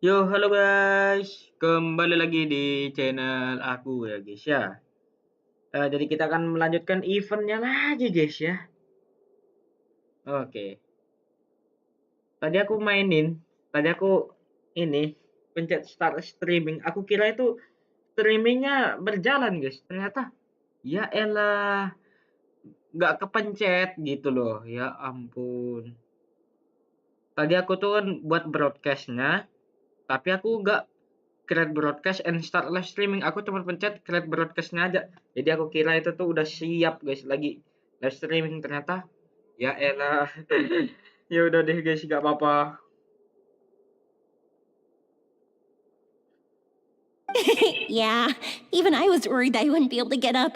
Yo, halo guys, kembali lagi di channel aku ya guys ya. Jadi kita akan melanjutkan eventnya lagi guys ya. Oke, tadi aku mainin, tadi aku ini pencet start streaming. Aku kira itu streamingnya berjalan guys. Ternyata ya elah, nggak kepencet gitu loh. Ya ampun. Tadi aku tuh kan buat broadcastnya, tapi aku nggak create broadcast and start live streaming. Aku cuma pencet create broadcastnya aja. Jadi aku kira itu tuh udah siap guys, lagi live streaming. Ternyata ya elah. Ya udah deh guys, gak apa-apa. Yeah, even I was worried I wouldn't be able to get up.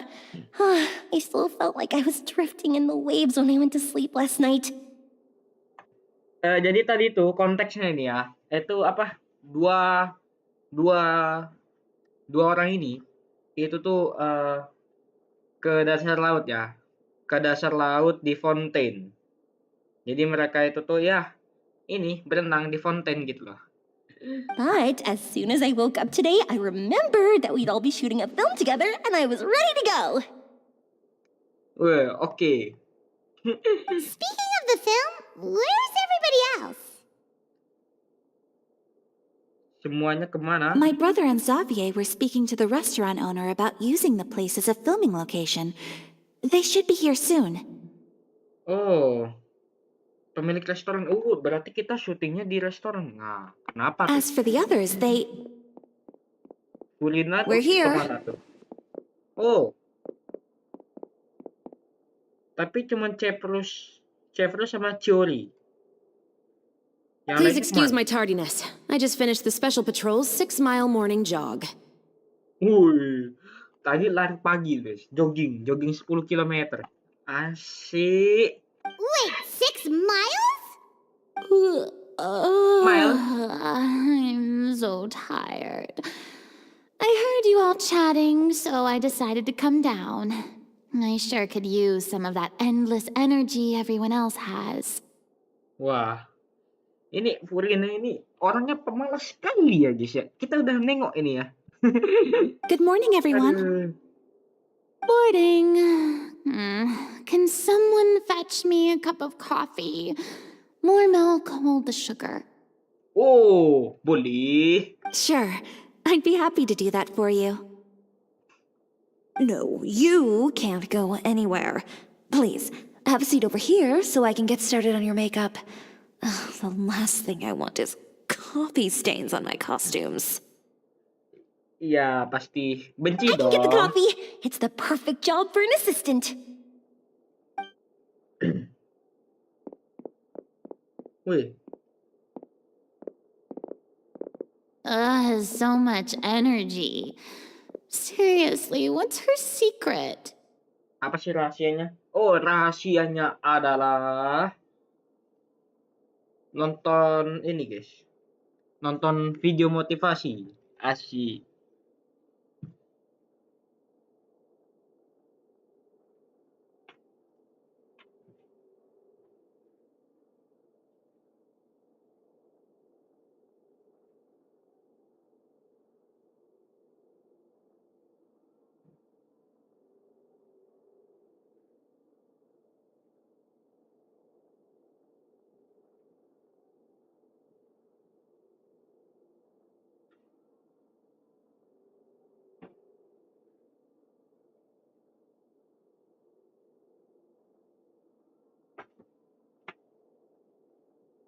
I still felt like I was drifting in the waves when I went to sleep last night. Jadi tadi tuh konteksnya ini ya, itu apa, dua dua dua orang ini itu tuh ke dasar laut ya, ke dasar laut di fountain. Jadi mereka itu tuh ya ini berenang di fountain gitu loh. But as soon as I woke up today, I remembered that we'd all be shooting a film together, and I was ready to go. Wah, oke. Speaking of the film, where's everybody else? Semuanya kemana? My brother and Xavier were speaking to the restaurant owner about using the place as a filming location. They should be here soon. Oh, pemilik restoran. Berarti kita syutingnya di restoran. Nah, kenapa tuh? As for the others, Kulina We're tuh here. kemana tuh? Oh, tapi cuma Chefrus sama Chiori. Yang Please lainnya excuse kemana? my tardiness. I just finished the Special Patrol's 6-mile morning jog. Wih, tadi lari pagi guys, jogging 10 km. Asik. Wait, 6 miles? Mile? I'm so tired. I heard you all chatting, so I decided to come down. I sure could use some of that endless energy everyone else has. Wah, ini Furina ini orangnya pemalas sekali ya guys ya. Kita udah nengok ini ya. Good morning, everyone. Aduh. Morning. Can someone fetch me a cup of coffee? More milk, hold the sugar. Oh, boleh. Sure, I'd be happy to do that for you. No, you can't go anywhere. Please, have a seat over here so I can get started on your makeup. The last thing I want is coffee stains on my costumes. Iya, pasti benci I can get the dong. coffee. It's the perfect job for an assistant. Wih, So much energy. Seriously, what's her secret? apa sih rahasianya? Oh, rahasianya adalah nonton ini, guys. Nonton video motivasi. Asik.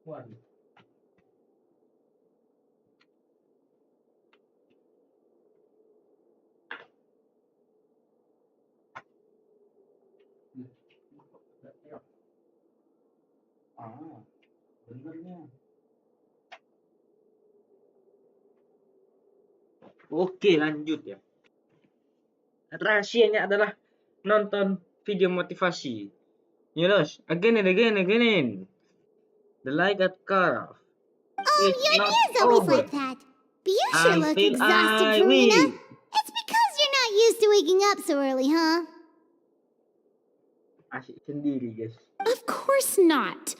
Waduh. Ah, benernya. Oke, lanjut ya. Rahasianya adalah nonton video motivasi. Yes, again and again and again. The light at car. Oh, It's your not day is always over. like that. But you sure look Until exhausted, I Farina. win. It's because you're not used to waking up so early, huh? Asik sendiri, guys. Of course not.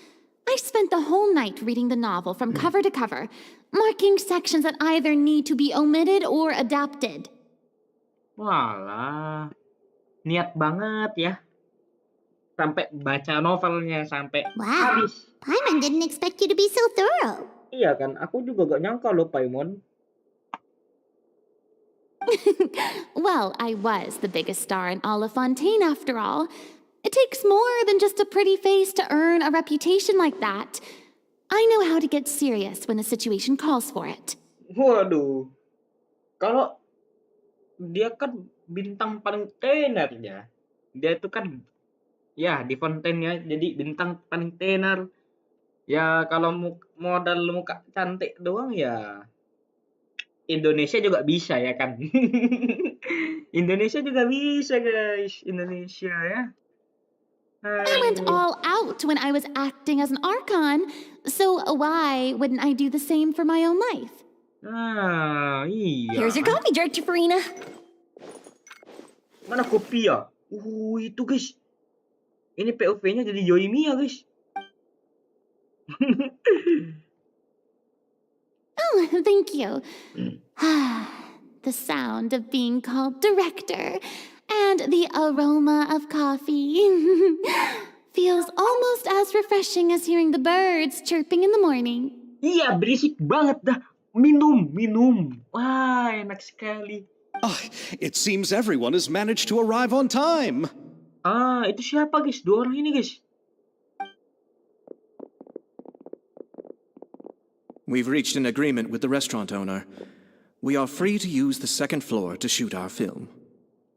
I spent the whole night reading the novel from cover to cover. marking sections that either need to be omitted or adapted. Walah, niat banget ya. Sampai baca novelnya sampai Wow, habis. Paimon didn't expect you to be so thorough. Iya kan, aku juga gak nyangka loh Paimon. Well, I was the biggest star in all of Fontaine after all. It takes more than just a pretty face to earn a reputation like that. I know how to get serious when the situation calls for it. Waduh, kalau dia kan bintang paling tenar ya. Dia itu kan ya di Fontaine ya, jadi bintang paling tenar. Ya kalau modal muka cantik doang ya Indonesia juga bisa ya kan. Indonesia juga bisa guys, Indonesia ya. I went all out when I was acting as an Archon, so why wouldn't I do the same for my own life? Ah, iya. Here's your coffee, Director Farina. Mana kopi ya? Itu guys. Ini POV-nya jadi Yoimiya guys. Oh, thank you. The sound of being called director and the aroma of coffee feels almost as refreshing as hearing the birds chirping in the morning. Iya, berisik banget dah. Minum. Wah, enak sekali. It seems everyone has managed to arrive on time. Ah, itu siapa guys? Dua orang ini guys. We've reached an agreement with the restaurant owner. We are free to use the second floor to shoot our film.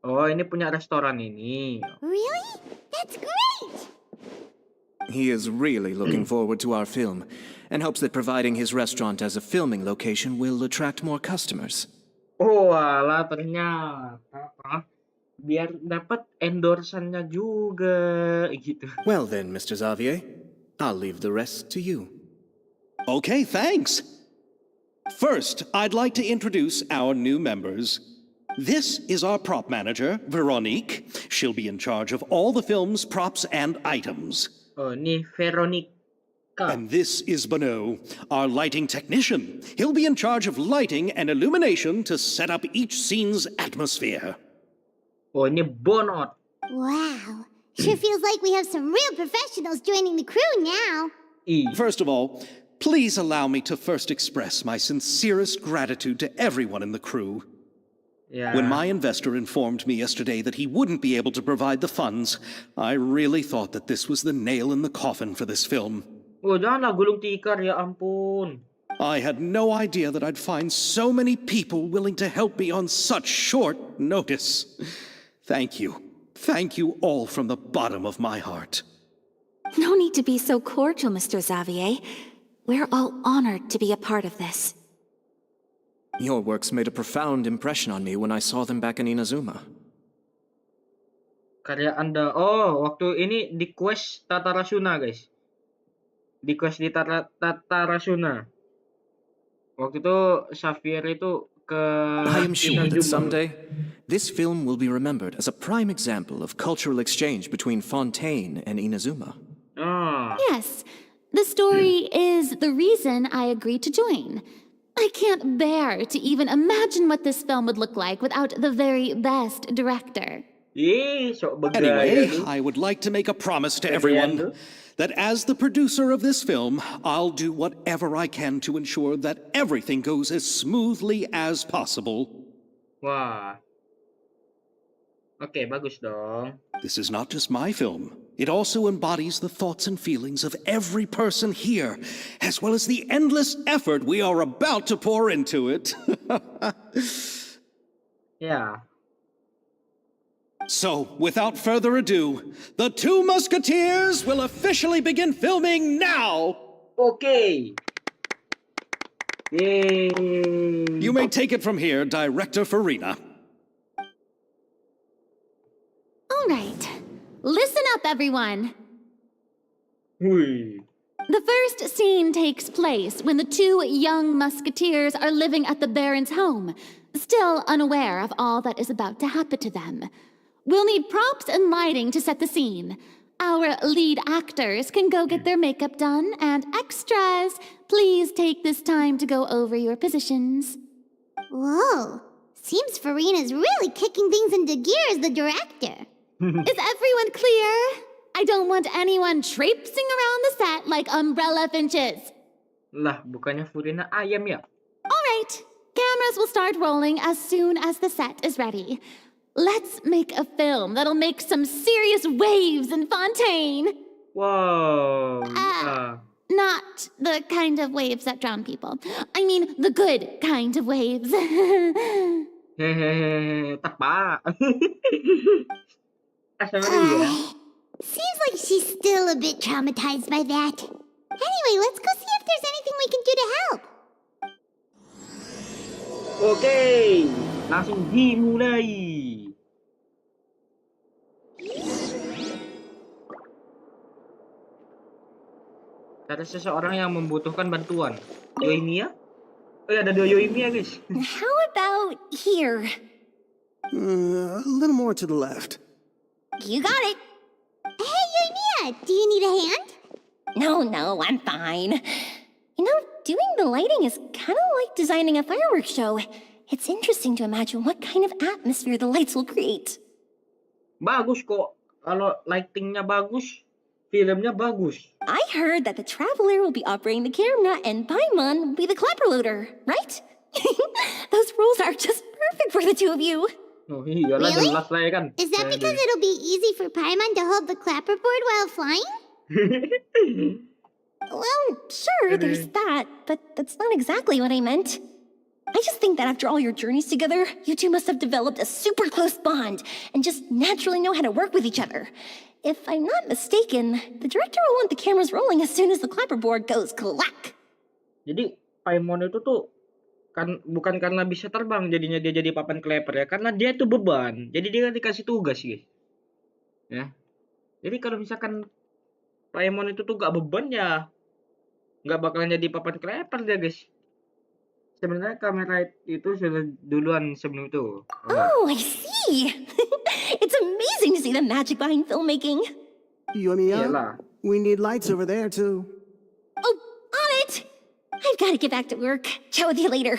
Oh, ini punya restoran ini. Really? That's great! He is really looking forward to our film and hopes that providing his restaurant as a filming location will attract more customers. Oh, alah ternyata. Biar dapat endorsannya juga gitu. Well then, Mr. Xavier, I'll leave the rest to you. Okay, thanks. First, I'd like to introduce our new members. This is our prop manager, Veronique. She'll be in charge of all the film's props and items. Oh, ini Veronica. And this is Bono, our lighting technician. He'll be in charge of lighting and illumination to set up each scene's atmosphere. Oh, ini Bonot. Wow, sure feels like we have some real professionals joining the crew now. First of all, please allow me to first express my sincerest gratitude to everyone in the crew. Ya. When my investor informed me yesterday that he wouldn't be able to provide the funds, I really thought that this was the nail in the coffin for this film. Oh, janganlah gulung tikar, ya ampun. I had no idea that I'd find so many people willing to help me on such short notice. Thank you. Thank you all from the bottom of my heart. No need to be so cordial, Mr. Xavier. We're all honored to be a part of this. Your works made a profound impression on me when I saw them back in Inazuma. Karya Anda. Oh, waktu ini di quest Tatarasuna, guys. Di quest di Tatarasuna. Waktu itu Xavier itu ke I am sure that Inazuma. someday, this film will be remembered as a prime example of cultural exchange between Fontaine and Inazuma. Ah. Yes, the story is the reason I agreed to join. I can't bear to even imagine what this film would look like without the very best director. Sok begaya Anyway, tuh. I would like to make a promise to Keren everyone tuh. that as the producer of this film, I'll do whatever I can to ensure that everything goes as smoothly as possible. Wah. Oke, bagus dong. This is not just my film. It also embodies the thoughts and feelings of every person here, as well as the endless effort we are about to pour into it. Ya. So, without further ado, the Two Musketeers will officially begin filming now! Oke. Yeay. You may take it from here, Director Farina. All right, listen up, everyone. Wih. The first scene takes place when the two young musketeers are living at the Baron's home, still unaware of all that is about to happen to them. We'll need props and lighting to set the scene. Our lead actors can go get their makeup done, and extras, please take this time to go over your positions. Whoa. Seems Farina's really kicking things into gear as the director. Is everyone clear? I don't want anyone traipsing around the set like umbrella finches. Lah, bukannya Furina ayam ya? All right, cameras will start rolling as soon as the set is ready. Let's make a film that'll make some serious waves in Fontaine. Wow. Not the kind of waves that drown people. I mean, the good kind of waves. Hehehe, tepat. Asalnya ya. Seems like she's still a bit traumatized by that. Anyway, let's go see if there's anything we can do to help. Oke, langsung dimulai. Ada seseorang yang membutuhkan bantuan. Yoimiya? Oh ya, ada dua Yoimiya, guys. How about here? A little more to the left. You got it. Hey, Yoimiya, do you need a hand? No, I'm fine. You know, doing the lighting is kind of like designing a fireworks show. It's interesting to imagine what kind of atmosphere the lights will create. Bagus kok. Kalau lightingnya bagus, filmnya bagus. I heard that the Traveler will be operating the camera and Paimon will be the clapper loader, right? Those roles are just perfect for the two of you. Oh iyalah, Really? jelas lah ya kan. Is that because it'll be easy for Paimon to hold the clapperboard while flying? Well, sure, there's that, but that's not exactly what I meant. I just think that after all your journeys together, you two must have developed a super close bond and just naturally know how to work with each other. If I'm not mistaken, the director will want the cameras rolling as soon as the clapperboard goes clack. Jadi Paimon itu tuh kan bukan karena bisa terbang jadinya dia jadi papan kleper ya, karena dia itu beban. Jadi dia dikasih tugas, guys. Ya. Jadi kalau misalkan Paimon itu tuh gak beban ya, nggak bakalan jadi papan kleper dia, guys. Sebenarnya kamera itu sudah duluan sebelum itu. Oh, I see. It's amazing to see the magic behind filmmaking. Yoimiya, Iyalah. we need lights over there too. Oh, on it! I've got to get back to work. Chat with you later.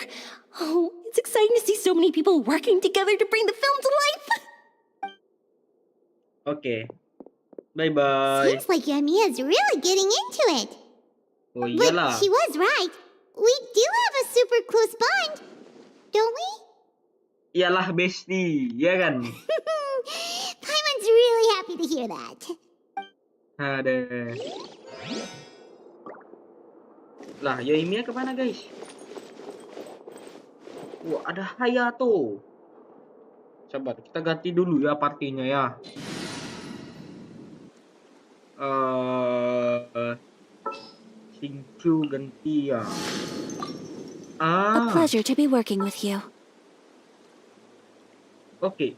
Oh, it's exciting to see so many people working together to bring the film to life. Oke. Bye-bye. Seems like Yoimiya's really getting into it. Oh But iyalah. she was right. We do have a super close bond, don't we? Iyalah bestie, ya kan? Paimon's really happy to hear that. Ada. Lah, Yoimiya kemana, guys? Wah, ada Hayato. Sabar, kita ganti dulu ya partinya ya. Shinchu ganti ya. A pleasure to be working with you. Oke.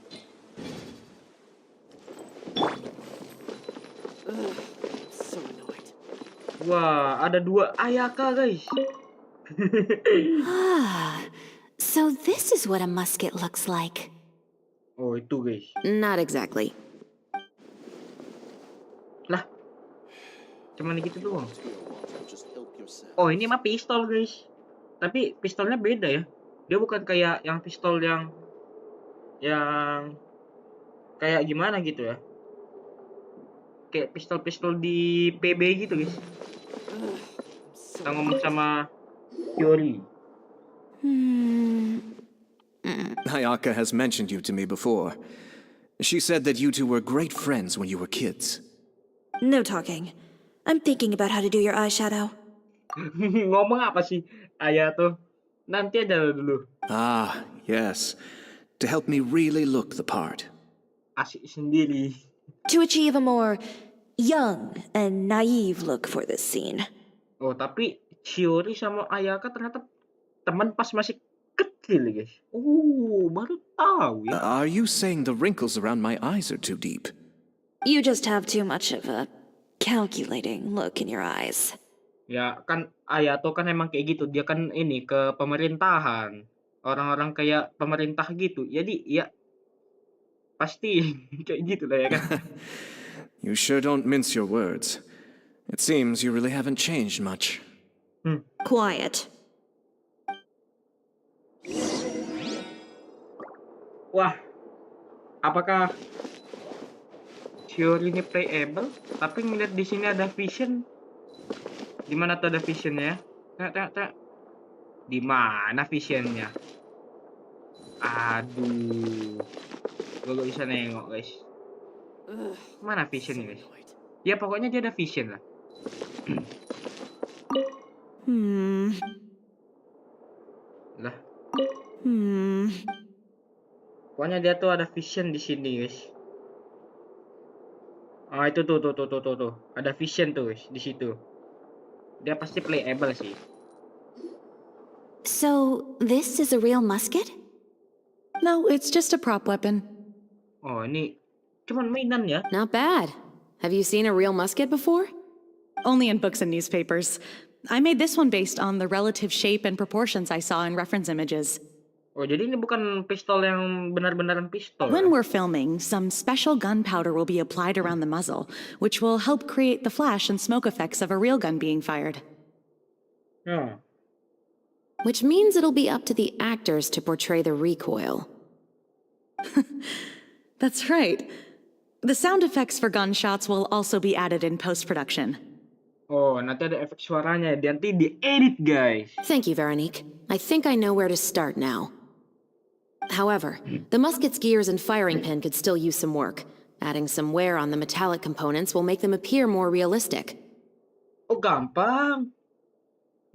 So annoyed. Wah, ada dua Ayaka, guys. So this is what a musket looks like. Oh, itu, guys. Not exactly. Lah. Cuman gitu doang. Oh, ini mah pistol, guys. Tapi pistolnya beda ya. Dia bukan kayak yang pistol yang kayak gimana gitu ya. Kayak pistol-pistol di PB gitu, guys. Kita ngomong sama Yori. Hayaka has mentioned you to me before. She said that you two were great friends when you were kids. No talking. I'm thinking about how to do your eyeshadow. Ngomong apa sih Ayah tuh? Nanti aja dulu. Ah, yes. To help me really look the part. Asik sendiri. To achieve a more young and naive look for this scene. Oh, tapi Shiori sama Ayaka ternyata teman pas masih kecil, guys. Oh, baru tahu ya. Are you saying the wrinkles around my eyes are too deep? You just have too much of a calculating look in your eyes. Ya kan Ayato kan emang kayak gitu. Dia kan ini ke pemerintahan. Orang-orang kayak pemerintah gitu. Jadi ya pasti kayak gitu lah ya kan. You sure don't mince your words. It seems you really haven't changed much. Quiet. Wah, apakah teori ini playable? Tapi ngeliat di sini ada vision. Di mana tuh ada visionnya? Tak. Di mana visionnya? Aduh, gue gak bisa nengok guys. Mana visionnya guys? Ya pokoknya dia ada vision lah. Lah, pokoknya dia tuh ada vision di sini guys. Ah itu tuh. Ada vision tuh guys di situ. Dia pasti playable sih. So, this is a real musket? No, it's just a prop weapon. Oh ini cuman mainan ya? Not bad. Have you seen a real musket before? Only in books and newspapers. I made this one based on the relative shape and proportions I saw in reference images. Oh jadi ini bukan pistol yang benar-benaran pistol. When we're filming, some special gunpowder will be applied around the muzzle, which will help create the flash and smoke effects of a real gun being fired. Ya. Which means it'll be up to the actors to portray the recoil. That's right. The sound effects for gunshots will also be added in post-production. Oh nanti ada efek suaranya, nanti diedit guys. Thank you, Veronique. I think I know where to start now. However, the musket's gears and firing pin could still use some work. Adding some wear on the metallic components will make them appear more realistic. Oh gampang.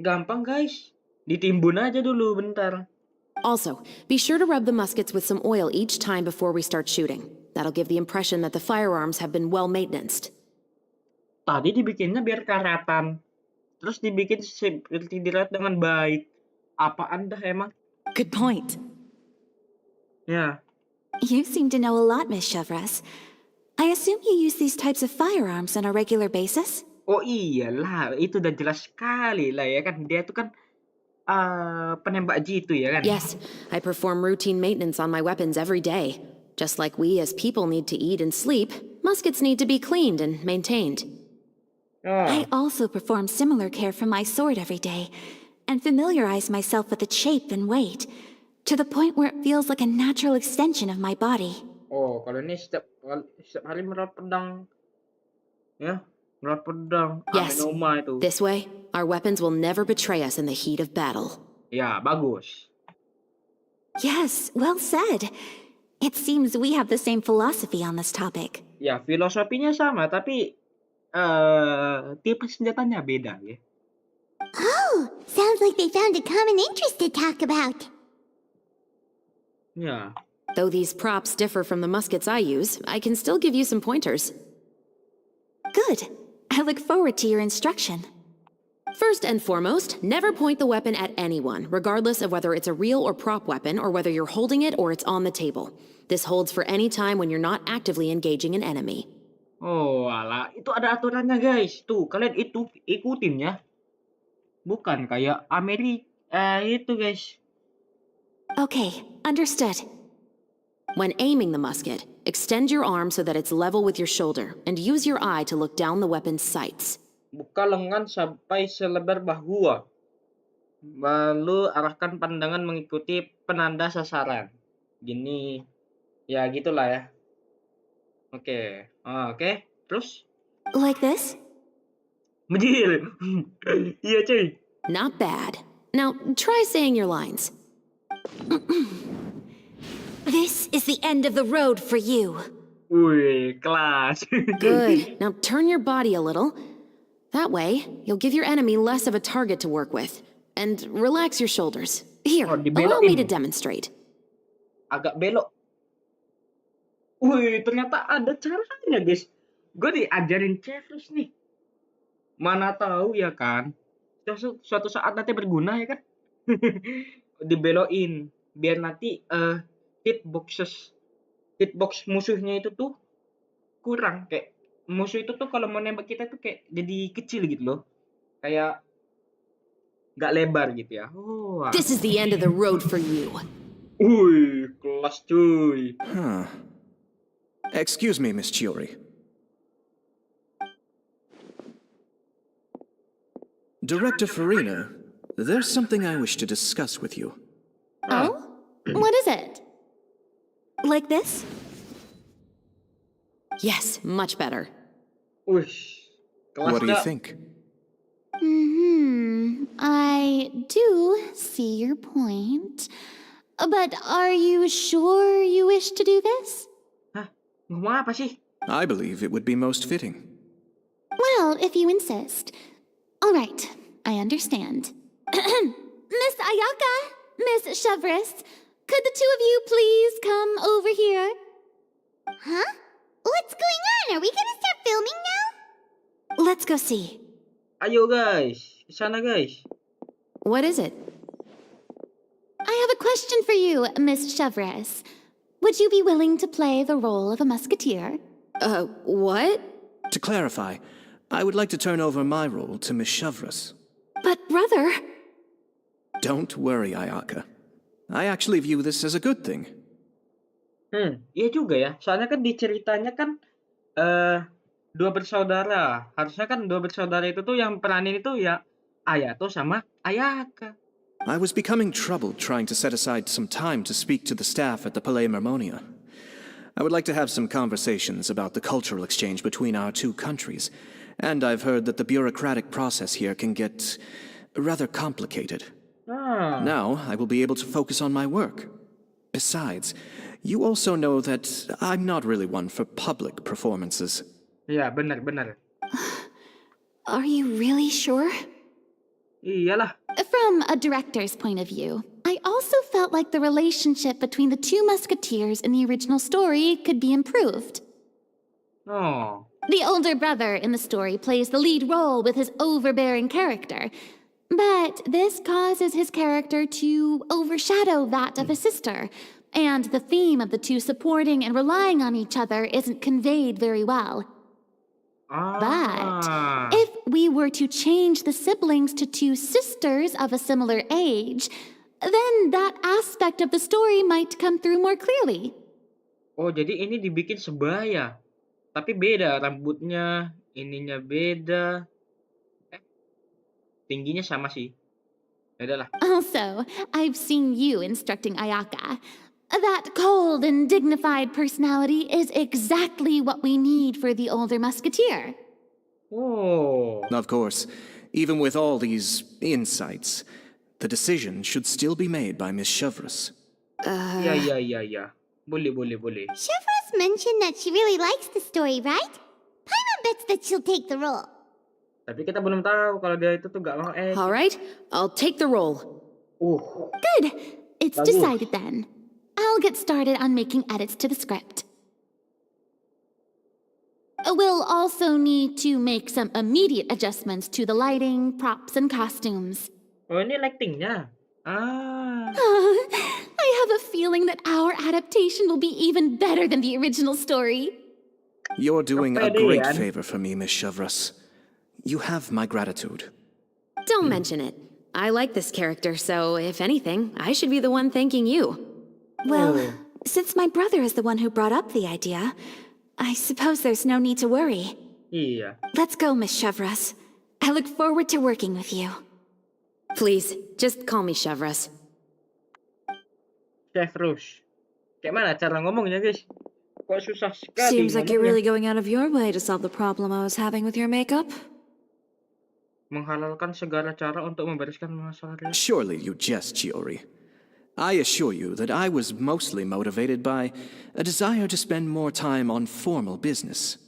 Gampang guys. Ditimbun aja dulu bentar. Also, be sure to rub the muskets with some oil each time before we start shooting. That'll give the impression that the firearms have been well maintenanced. Tadi dibikinnya biar karatan. Terus dibikin seperti dirawat dengan baik. Apaan dah emang? Good point. Ya. You seem to know a lot, Miss Chevres. I assume you use these types of firearms on a regular basis? Oh iyalah, itu udah jelas sekali lah ya kan. Dia tuh kan penembak jitu ya kan? Yes, I perform routine maintenance on my weapons every day. Just like we as people need to eat and sleep, muskets need to be cleaned and maintained. Oh. I also perform similar care for my sword every day, and familiarize myself with its shape and weight, to the point where it feels like a natural extension of my body. Oh, kalau ini setiap hari merawat pedang. Ya, merawat pedang. Yes, Amenoma itu. this way, our weapons will never betray us in the heat of battle. Ya, bagus. Yes, well said. It seems we have the same philosophy on this topic. Ya, filosofinya sama, tapi tipe senjatanya beda ya. Oh, sounds like they found a common interest to talk about. Ya. Though these props differ from the muskets I use, I can still give you some pointers. Good. I look forward to your instruction. First and foremost, never point the weapon at anyone, regardless of whether it's a real or prop weapon or whether you're holding it or it's on the table. This holds for any time when you're not actively engaging an enemy. Oh, alah, itu ada aturannya guys. Tuh, kalian itu ikutin ya. Bukan kayak Amerika itu guys. Okay, understood. When aiming the musket, extend your arm so that it's level with your shoulder and use your eye to look down the weapon's sights. Buka lengan sampai selebar bahu. Lalu arahkan pandangan mengikuti penanda sasaran. Gini. Ya, gitulah ya. Oke. Oke. Terus? Like this? Mejil. Iya, cuy. Not bad. Now, try saying your lines. This is the end of the road for you. Wih, kelas. Good. Now turn your body a little. That way, you'll give your enemy less of a target to work with. And relax your shoulders. Here, Oh, allow me to dibelokin. demonstrate. Agak belok. Wih, ternyata ada caranya, guys. Gue diajarin Chevres nih. Mana tahu ya kan. Suatu saat nanti berguna ya kan. Dibelokin. Biar nanti hitbox musuhnya itu tuh kurang. Kayak musuh itu tuh kalau mau nembak kita tuh kayak jadi kecil gitu loh. Kayak nggak lebar gitu ya. Oh, This is the end of the road for you. wih, kelas cuy. Excuse me, Miss Chiori. Director Farina, there's something I wish to discuss with you. Oh? What is it? Like this? Yes, much better. Wih, kelas What do you nggak? think? I do see your point. But are you sure you wish to do this? Hah, ngomong apa sih? I believe it would be most fitting. Well, if you insist. All right, I understand. Miss Ayaka, Miss Chevris, could the two of you please come over here? Huh? What's going on? Are we gonna start filming now? Let's go see. Ayo guys, ke sana guys. What is it? I have a question for you, Miss Chevris. Would you be willing to play the role of a musketeer? What? To clarify, I would like to turn over my role to Miss Chevris. But brother... Don't worry, Ayaka. I actually view this as a good thing. Iya juga ya. Soalnya kan di ceritanya kan dua bersaudara. Harusnya kan dua bersaudara itu tuh yang peranin itu ya Ayato sama Ayaka. I was becoming troubled trying to set aside some time to speak to the staff at the Palais Mermonia. I would like to have some conversations about the cultural exchange between our two countries, and I've heard that the bureaucratic process here can get rather complicated. Now, I will be able to focus on my work. Besides, you also know that I'm not really one for public performances. Iya, benar. Are you really sure? Iyalah. From a director's point of view, I also felt like the relationship between the two musketeers in the original story could be improved. Oh. The older brother in the story plays the lead role with his overbearing character, but this causes his character to overshadow that of his sister, and the theme of the two supporting and relying on each other isn't conveyed very well. But if we were to change the siblings to two sisters of a similar age, then that aspect of the story might come through more clearly. Oh, jadi ini dibikin sebaya. Tapi beda rambutnya, ininya beda. Tingginya sama sih. Beda lah. Also, I've seen you instructing Ayaka. That cold and dignified personality is exactly what we need for the older musketeer. Oh. Of course, even with all these insights, the decision should still be made by Miss Chevris. Iya. Boleh. Chevros mentioned that she really likes the story, right? Paimon bets that she'll take the role. Tapi kita belum tahu kalau dia itu tuh gak mau All right, I'll take the role. Good. It's Bagus. decided then. I'll get started on making edits to the script. We'll also need to make some immediate adjustments to the lighting, props, and costumes. Oh, ini lightingnya. I have a feeling that our adaptation will be even better than the original story. You're doing a great Kepedean. favor for me, Miss Chevris. You have my gratitude. Don't mention it. I like this character, so if anything, I should be the one thanking you. Well, since my brother is the one who brought up the idea, I suppose there's no need to worry. Iya. Let's go, Miss Chevris. I look forward to working with you. Please, just call me Chevris. Chef Rush. Kayak mana cara ngomongnya, guys? Kok susah sekali Seems like you're ngomongnya? really going out of your way to solve the problem I was having with your makeup. Menghalalkan segala cara untuk membereskan masalah dia. Surely you jest, Chiori. I assure you that I was mostly motivated by a desire to spend more time on formal business.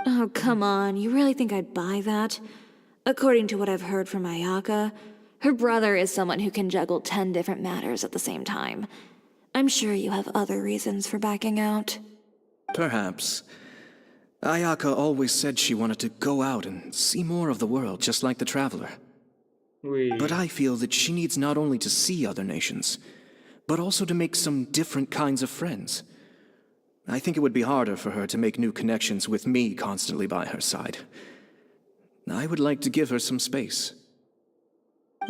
Oh, come on. You really think I'd buy that? According to what I've heard from Ayaka, her brother is someone who can juggle 10 different matters at the same time. I'm sure you have other reasons for backing out. Perhaps. Ayaka always said she wanted to go out and see more of the world, just like the traveler. Wih. But I feel that she needs not only to see other nations, but also to make some different kinds of friends. I think it would be harder for her to make new connections with me constantly by her side. I would like to give her some space.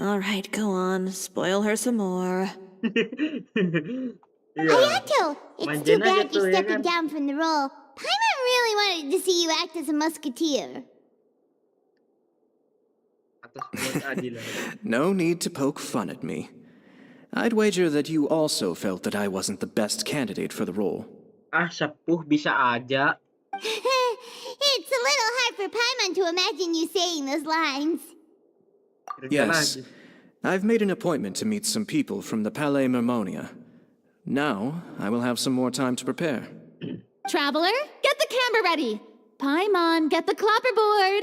All right, go on. Spoil her some more. Iya. Hayato, it's Manjain too aja bad tuh, you're ya stepping kan? down from the role. Paimon really wanted to see you act as a musketeer. atas semua keadilan. No need to poke fun at me. I'd wager that you also felt that I wasn't the best candidate for the role. Ah, sepuh bisa aja. It's a little hard for Paimon to imagine you saying those lines. Kerja Yes, lagi. I've made an appointment to meet some people from the Palais Mermonia. Now, I will have some more time to prepare. Traveler, get the camera ready. Paimon, get the clapperboard.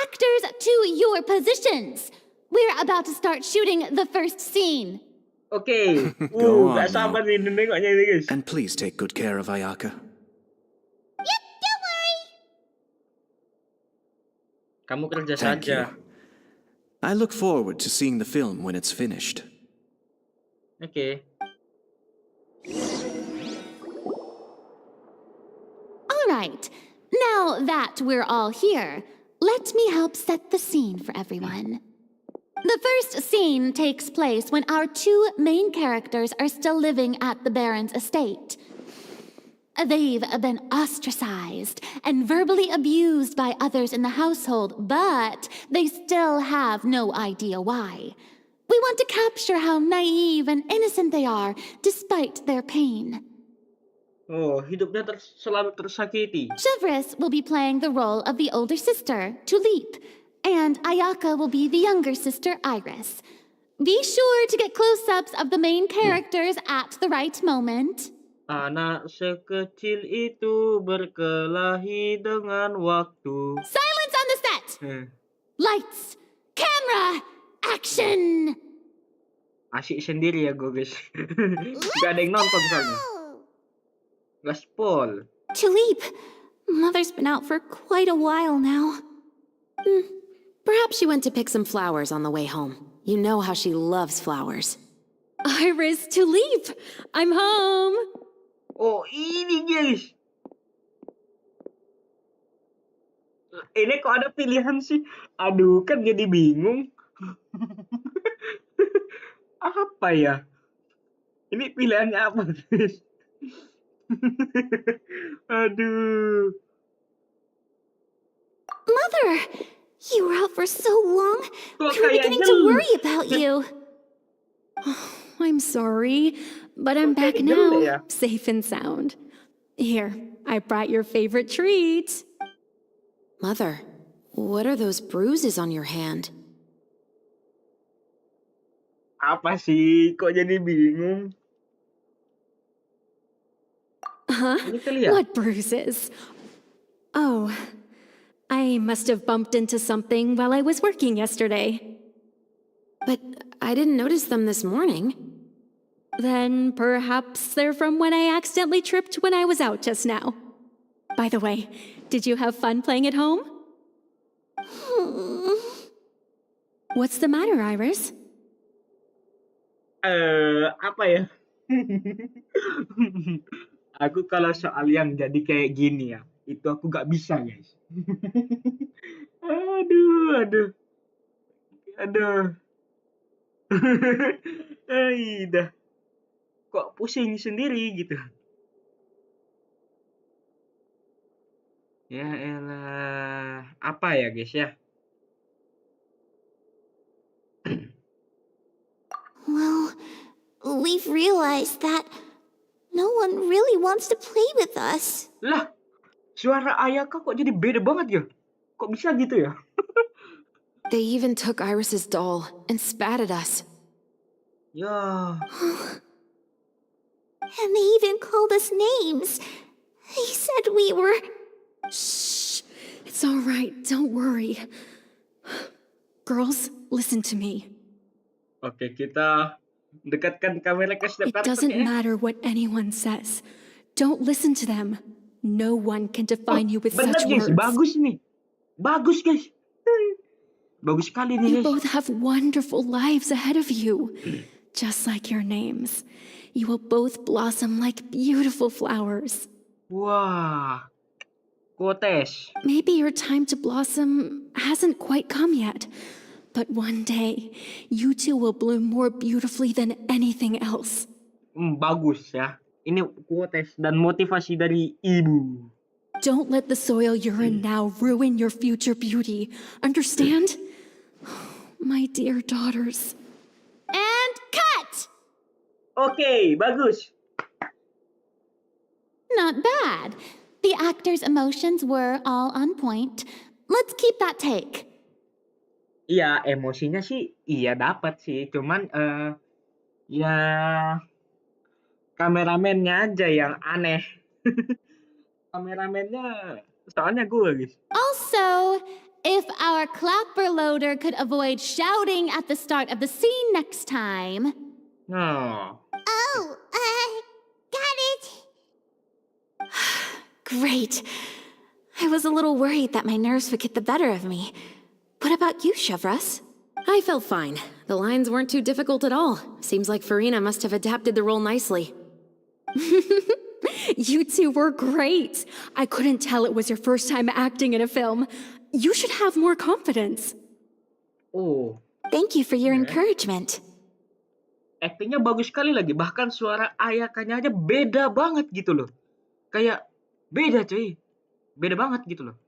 Actors to your positions. We're about to start shooting the first scene. Oke. Go on Gak sabar nih nengoknya ini guys. And please take good care of Ayaka. Yep, don't worry. Kamu kerja Thank saja. you. I look forward to seeing the film when it's finished. Oke. All right. Now that we're all here, let me help set the scene for everyone. The first scene takes place when our two main characters are still living at the Baron's estate. They've been ostracized and verbally abused by others in the household, but they still have no idea why. We want to capture how naive and innocent they are despite their pain. Oh, hidupnya selalu tersakiti. Chevres will be playing the role of the older sister, Tulip, and Ayaka will be the younger sister, Iris. Be sure to get close-ups of the main characters at the right moment. Anak sekecil itu berkelahi dengan waktu. Silence on the set! Lights, camera, action! Asik sendiri ya gue guys. Gak ada yang nonton soalnya. Gaspol. Tulip, Mother's been out for quite a while now. Perhaps she went to pick some flowers on the way home. You know how she loves flowers. Iris, Tulip, I'm home. Oh, ini guys. Ini kok ada pilihan sih? Aduh, kan jadi bingung. Apa ya? Ini pilihannya apa, guys? Aduh. Mother, you were out for so long. Kok We were kayak beginning to gel? worry about you. I'm sorry, but I'm Kok back kayak gel now, ya? safe and sound. Here, I brought your favorite treat. Mother, what are those bruises on your hand? Apa sih? Kok jadi bingung? Huh? Ini kali ya? What bruises? Oh, I must have bumped into something while I was working yesterday. But I didn't notice them this morning. Then perhaps they're from when I accidentally tripped when I was out just now. By the way, did you have fun playing at home? What's the matter, Iris? Apa ya? Aku kalau soal yang jadi kayak gini ya, itu aku gak bisa guys. Aduh. Dah. Kok pusing sendiri gitu. Ya elah. Apa ya guys ya? Well, we've realized that no one really wants to play with us. Lah, suara Ayaka kok jadi beda banget ya? Kok bisa gitu ya? They even took Iris's doll and spat at us. Ya, And they even called us names. They said we were... Shh. It's all right. Don't worry. Girls, listen to me. oke kita dekatkan kamera ke setiap It karakter doesn't ya. matter what anyone says. Don't listen to them. No one can define you with Bener such guys, words. bagus nih. Bagus guys. Bagus sekali nih You guys. both have wonderful lives ahead of you. Just like your names. You will both blossom like beautiful flowers. Wah. Quotes. Maybe your time to blossom hasn't quite come yet. But one day, you two will bloom more beautifully than anything else. Bagus ya. Ini quotes dan motivasi dari ibu. Don't let the soil you're in now ruin your future beauty. Understand? My dear daughters. And cut! Oke, bagus. Not bad. The actor's emotions were all on point. Let's keep that take. Iya, emosinya sih iya dapat sih, cuman ya kameramennya aja yang aneh. Kameramennya soalnya gue, guys. Also, if our clapper loader could avoid shouting at the start of the scene next time. Nah, Oh, got it. Great. I was a little worried that my nerves would get the better of me. What about you, Chevros? I felt fine. The lines weren't too difficult at all. Seems like Farina must have adapted the role nicely. You two were great. I couldn't tell it was your first time acting in a film. You should have more confidence. oh, Thank you for your encouragement. aktingnya bagus sekali lagi. Bahkan suara Ayakanya aja beda banget gitu loh. Kayak beda cuy. Beda banget gitu loh.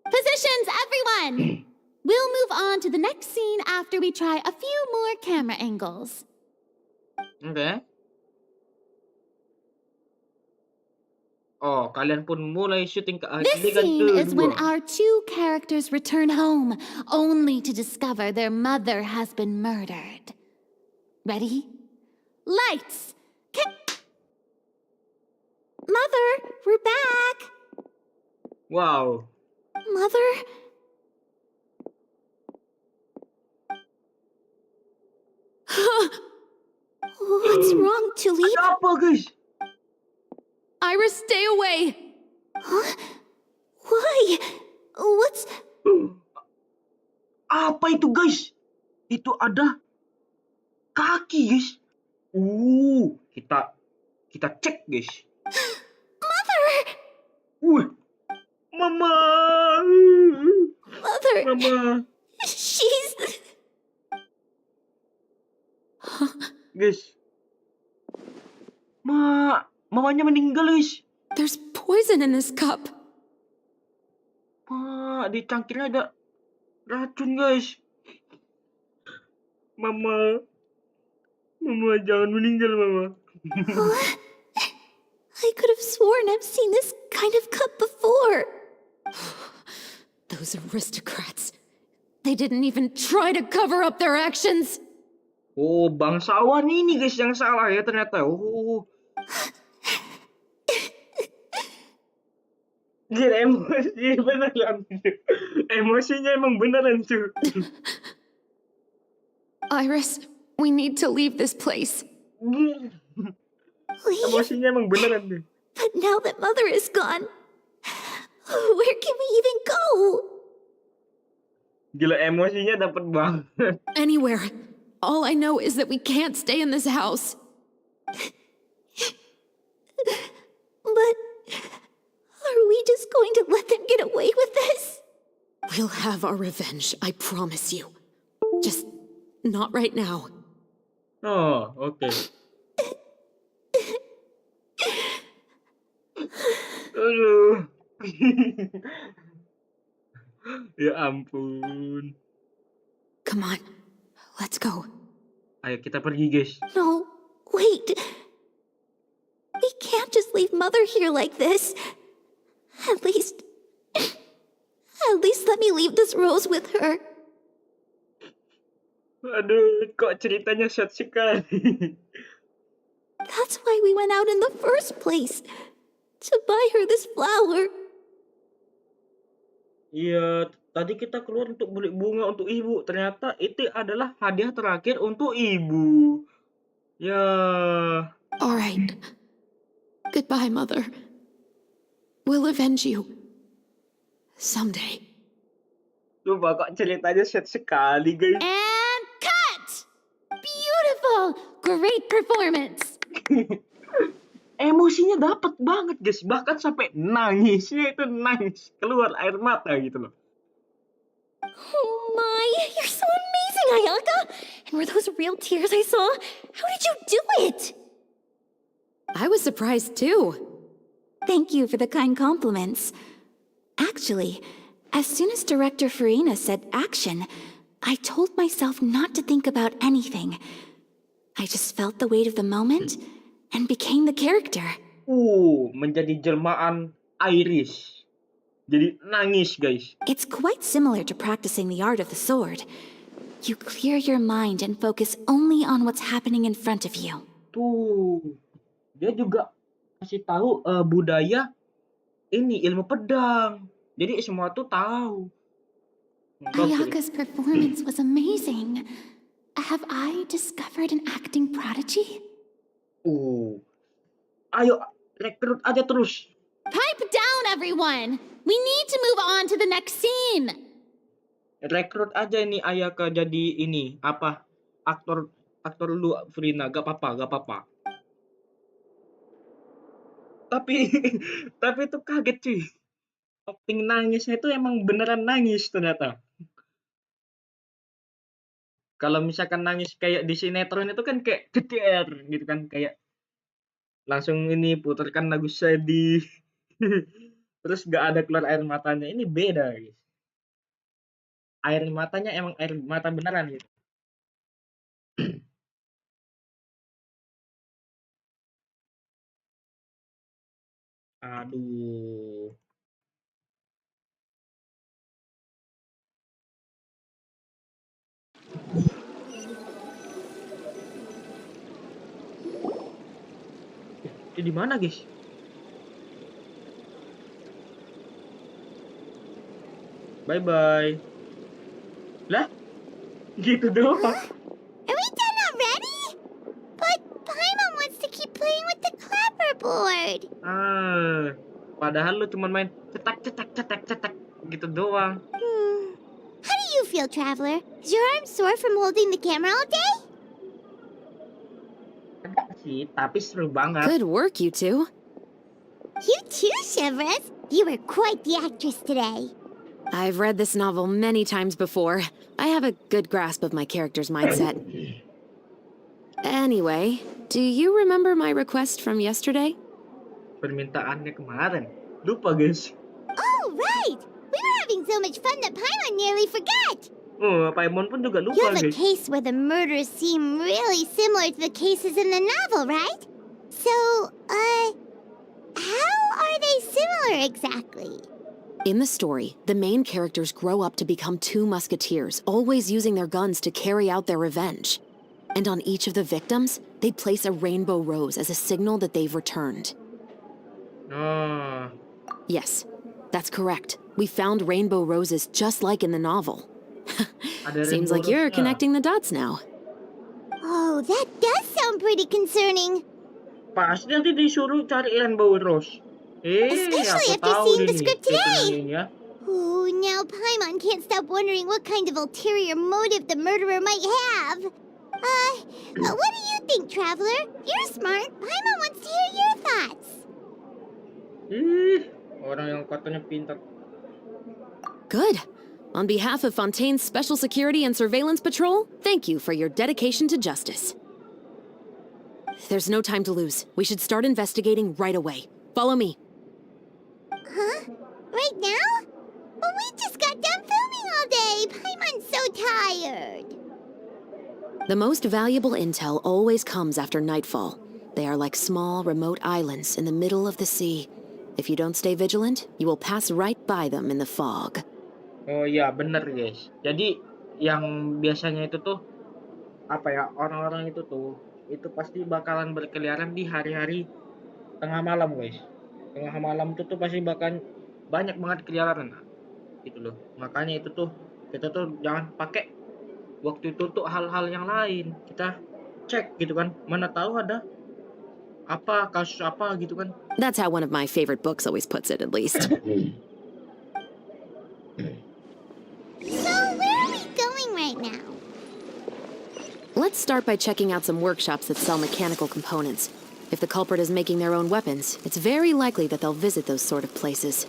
Positions, everyone! We'll move on to the next scene after we try a few more camera angles. Oke. Oh, kalian pun mulai syuting ke This adegan scene is when kedua. our two characters return home, only to discover their mother has been murdered. Ready? Lights! Mother, we're back. Wow. Mother? What's wrong, Tulip? Ada apa, guys? Iris, stay away! Huh? Why? What's... Apa itu, guys? Itu ada kaki, guys. Kita cek, guys. Mother! Mama. Mother! Mama. She's... Guys. Mamanya meninggal, guys. There's poison in this cup. Di cangkirnya ada racun, guys. Mama jangan meninggal, Mama. What? I could have sworn I've seen this kind of cup before. Those aristocrats. They didn't even try to cover up their actions. Oh, bangsawan ini, guys, yang salah ya ternyata. Oh. Gila, emosi beneran. Emosinya emang beneran, cuy. Iris, we need to leave this place. Leave? Emosinya emang beneran deh. But now that Mother is gone, where can we even go? Gila, emosinya dapet banget. Anywhere. All I know is that we can't stay in this house. But are we just going to let them get away with this? We'll have our revenge, I promise you. Just not right now. Oh, oke. Aduh. Ya ampun. Come on, let's go. Ayo kita pergi, guys. No, wait. We can't just leave Mother here like this. At least let me leave this rose with her. Aduh, kok ceritanya sad sekali. That's why we went out in the first place. To buy her this flower. Iya, tadi kita keluar untuk beli bunga untuk ibu. Ternyata itu adalah hadiah terakhir untuk ibu. Ya. All right. Goodbye, Mother. We'll avenge you. Someday. Coba kok ceritanya sad sekali, guys. And cut! Beautiful! Great performance! Emosinya dapat banget, guys. Bahkan sampai nangisnya itu nangis. Keluar air mata gitu loh. Oh my, you're so amazing, Ayaka! And were those real tears I saw? How did you do it? I was surprised too. Thank you for the kind compliments. Actually, As soon as Director Farina said action, I told myself not to think about anything. I just felt the weight of the moment and became the character. Menjadi jelmaan Iris. Jadi nangis, guys. It's quite similar to practicing the art of the sword. You clear your mind and focus only on what's happening in front of you. Tuh. Dia juga kasih tahu budaya ini ilmu pedang. Jadi semua tuh tahu. Ayaka's performance was amazing. Have I discovered an acting prodigy? Ayo rekrut aja terus. Pipe down, everyone! We need to move on to the next scene! Rekrut aja ini Ayaka jadi ini apa aktor lu Frina, gak apa-apa. Tapi tapi itu kaget cuy. Acting nangisnya itu emang beneran nangis ternyata. Kalau misalkan nangis kayak di sinetron itu kan kayak jeder gitu kan, kayak langsung ini putarkan lagu sedih. Terus gak ada keluar air matanya. Ini beda guys. Air matanya emang air mata beneran gitu. Aduh. Ini di mana guys? Bye bye. Lah? Gitu doang. Are we done already? But Paimon wants to keep playing with the clapperboard. Padahal lu cuma main cetak gitu doang. How do you feel, Traveler? Is your arm sore from holding the camera all day? Enggak sih, tapi seru banget. Good work, you two. You too, Chevres. You were quite the actress today. I've read this novel many times before. I have a good grasp of my character's mindset. Anyway, do you remember my request from yesterday? Permintaannya kemarin. Lupa guys. Oh, right! We were having so much fun that Paimon nearly forgot. Paimon pun juga lupa You have a guys. case where the murders seem really similar to the cases in the novel, right? So, how are they similar exactly? In the story, the main characters grow up to become two musketeers, always using their guns to carry out their revenge. And on each of the victims, they'd place a rainbow rose as a signal that they've returned. Yes, that's correct. We found rainbow roses just like in the novel. Seems like you're connecting the dots now. Oh, that does sound pretty concerning. Pasti nanti disuruh cari rainbow rose. Especially aku after tahu seeing nih the script today. ya. Oh, now Paimon can't stop wondering what kind of ulterior motive the murderer might have. What do you think, Traveler? You're smart. Paimon wants to hear your thoughts. Orang yang katanya pintar. Good. On behalf of Fontaine's Special Security and Surveillance Patrol, thank you for your dedication to justice. There's no time to lose. We should start investigating right away. Follow me. Huh? Right now? But we just got done filming all day. Paimon's so tired. The most valuable intel always comes after nightfall. They are like small, remote islands in the middle of the sea. If you don't stay vigilant, you will pass right by them in the fog. Oh iya, bener guys. Jadi yang biasanya itu tuh apa ya, orang-orang itu tuh itu pasti bakalan berkeliaran di hari-hari tengah malam guys. Tengah malam itu tuh pasti bakal banyak banget keliaran gitu loh. Makanya itu tuh kita tuh jangan pakai waktu itu tuh hal-hal yang lain. Kita cek gitu kan, mana tahu ada apa kasus apa gitu kan. That's how one of my favorite books always puts it, at least. So, where are we going right now? Let's start by checking out some workshops that sell mechanical components. If the culprit is making their own weapons, it's very likely that they'll visit those sort of places.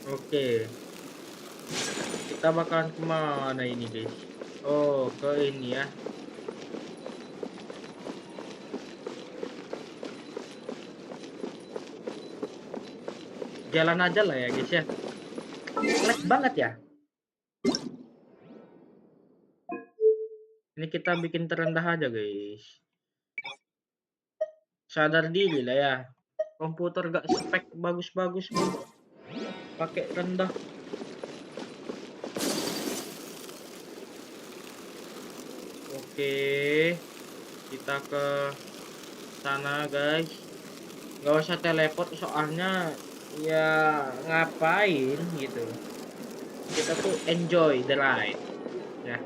Oke. Kita bakalan kemana ini guys? Oh, ke ini ya. jalan aja lah ya guys ya. Lag banget ya. Ini kita bikin terendah aja guys. Sadar diri lah ya. Komputer gak spek bagus-bagus pun pakai rendah. Oke, kita ke sana guys. Gak usah teleport soalnya ya ngapain gitu. Kita tuh enjoy the ride ya.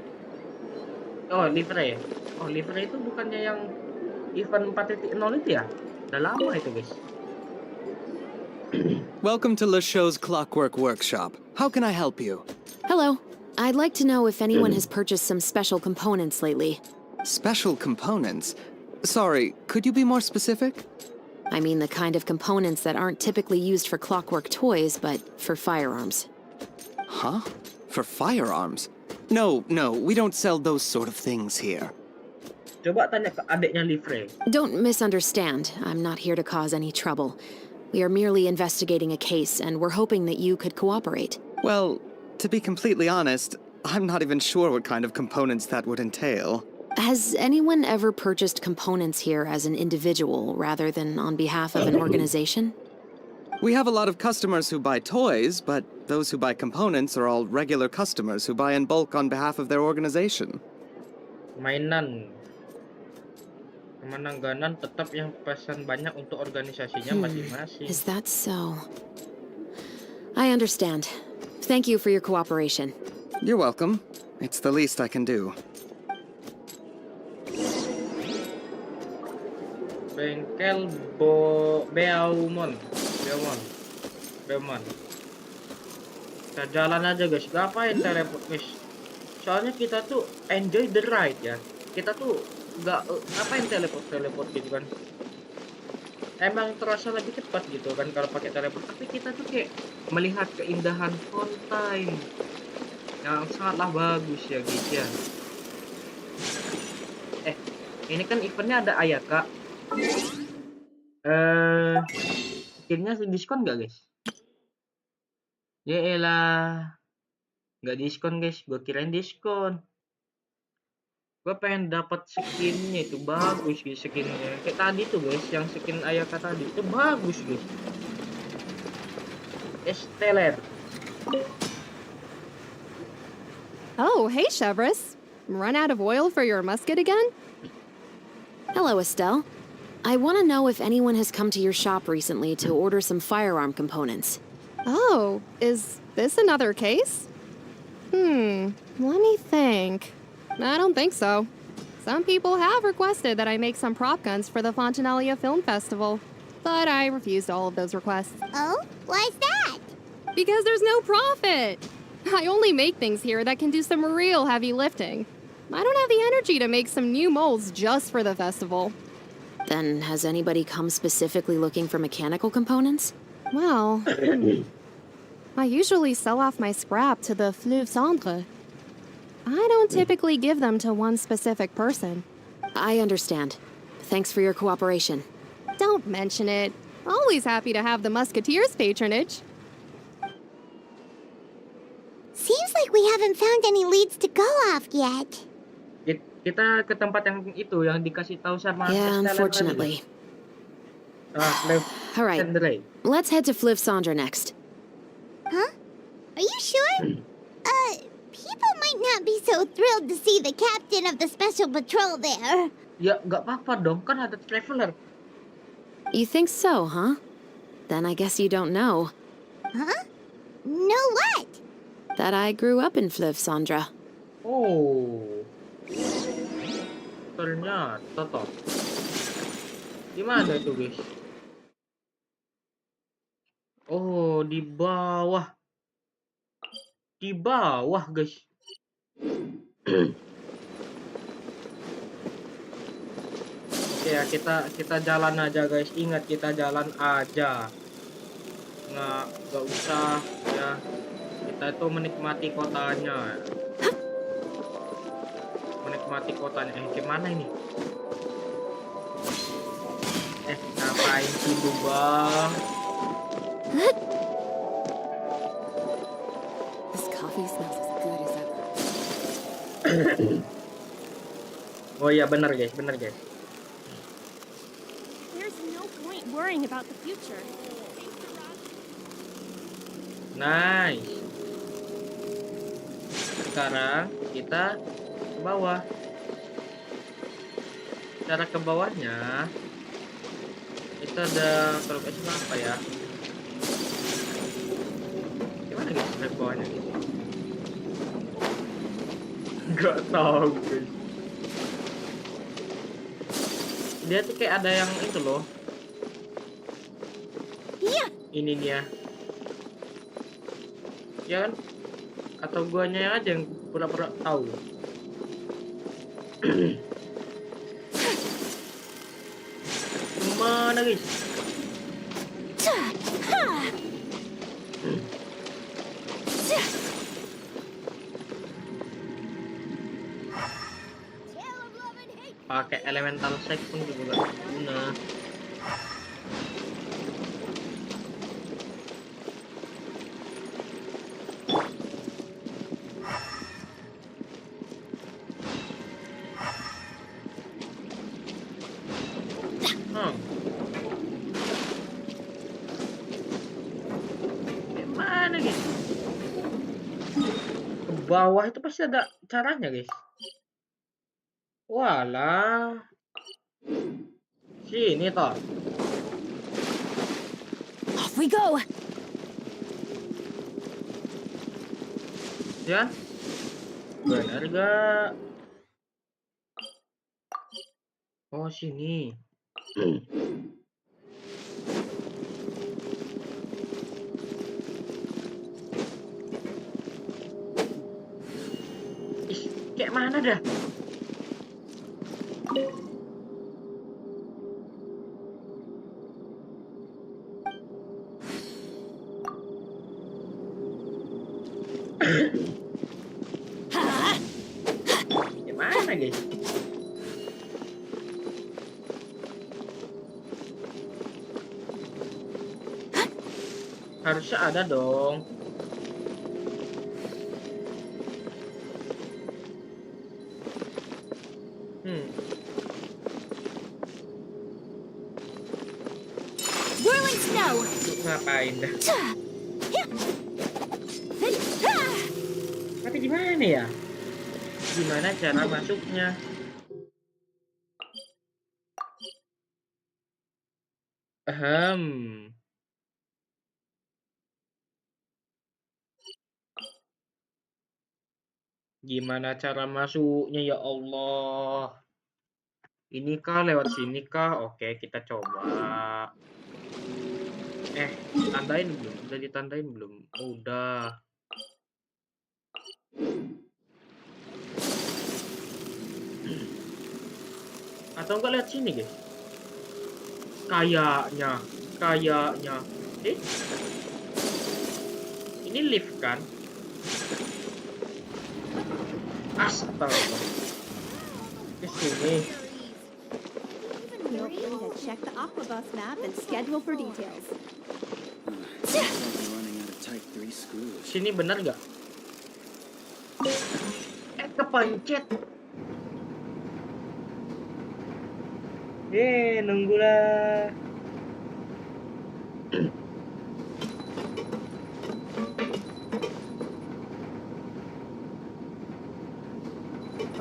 Oh livery. Oh livery itu bukannya yang event 4.0 itu ya? Udah lama itu guys. Welcome to Le Show's Clockwork Workshop. How can I help you? Hello. I'd like to know if anyone has purchased some special components lately. Special components? Sorry, could you be more specific? I mean the kind of components that aren't typically used for clockwork toys, but for firearms. Huh? For firearms? No, we don't sell those sort of things here. Coba tanya ke adiknya livery. Don't misunderstand. I'm not here to cause any trouble. We are merely investigating a case, and we're hoping that you could cooperate. Well, to be completely honest, I'm not even sure what kind of components that would entail. Has anyone ever purchased components here as an individual rather than on behalf of an organization? We have a lot of customers who buy toys, but those who buy components are all regular customers who buy in bulk on behalf of their organization. Mainan. Kemenanganan tetap yang pesan banyak untuk organisasinya masing-masing. Is that so? I understand. Thank you for your cooperation. You're welcome. It's the least I can do. Bengkel Beaumont. Kita jalan aja guys. Ngapain teleport guys? Soalnya kita tuh enjoy the ride ya. Kita tuh nggak ngapain teleport gitu kan. Emang terasa lebih cepat gitu kan kalau pakai teleport. Tapi kita tuh kayak melihat keindahan fontaine yang sangatlah bagus ya guys ya. Ini kan eventnya ada Ayaka. Skinnya diskon nggak guys? Ya elah, nggak diskon guys. Gue kirain diskon. Gue pengen dapat skinnya itu bagus guys, skinnya. Kayak tadi tuh guys, yang skin Ayaka tadi itu bagus guys. Esteller. Oh, hey Chevrolet. Run out of oil for your musket again? Hello, Estelle. I want to know if anyone has come to your shop recently to order some firearm components. Oh, is this another case? Let me think. I don't think so. Some people have requested that I make some prop guns for the Fontanalia Film Festival, but I refused all of those requests. Oh? Why's that? Because there's no profit! I only make things here that can do some real heavy lifting. I don't have the energy to make some new molds just for the festival. Then, has anybody come specifically looking for mechanical components? Well, I usually sell off my scrap to the Fleuve Cendre. I don't typically give them to one specific person. I understand. Thanks for your cooperation. Don't mention it. Always happy to have the Musketeers' patronage. Seems like we haven't found any leads to go off yet. Kita ke tempat yang itu yang dikasih tahu sama Yeah, Estelle unfortunately. tadi. All right, Cendre. let's head to Fleuve Cendre next. Huh? Are you sure? People might not be so thrilled to see the captain of the special patrol there. Ya nggak apa-apa dong, kan ada traveler. You think so, huh? Then I guess you don't know Huh? No what? that I grew up in Fleuve Cendre. Oh. Ternyata toh. Gimana itu guys? Oh, di bawah. Di bawah guys. Oke ya, kita jalan aja guys. Ingat, kita jalan aja. Nggak usah ya. Kita itu menikmati kotanya. Menikmati kotanya. Gimana ini? Ngapain sih bang? coffee smells as good as ever. Oh iya benar guys, benar guys. There's no point worrying about the future. Nice. Sekarang kita ke bawah. Cara ke bawahnya itu ada kalau apa ya? Gimana guys cara ke bawahnya? Gak tahu guys. Dia tuh kayak ada yang itu loh. Iya. Ini dia. Ya kan? Atau guanya aja yang pura-pura tahu. Mana guys? Pakai elemental sek pun juga gak guna. Gimana guys? Ke bawah itu pasti ada caranya guys. Walah. Sini toh. Off we go. Ya. Benar gak? Oh sini. Ih, kayak mana dah? Gimana guys? Harusnya ada dong. Whirling snow. Ngapain dah? Tapi gimana ya? Gimana cara masuknya? Gimana cara masuknya ya Allah? Ini kah lewat sini kah? Oke, kita coba. Tandain belum? Udah ditandain belum? Udah. Atau enggak lihat sini, guys? Kayaknya. Ini lift kan? Astaga. Ke sini. Feel free to check the Aquabus map and schedule for details. Sini bener nggak? Kepencet. Nunggulah.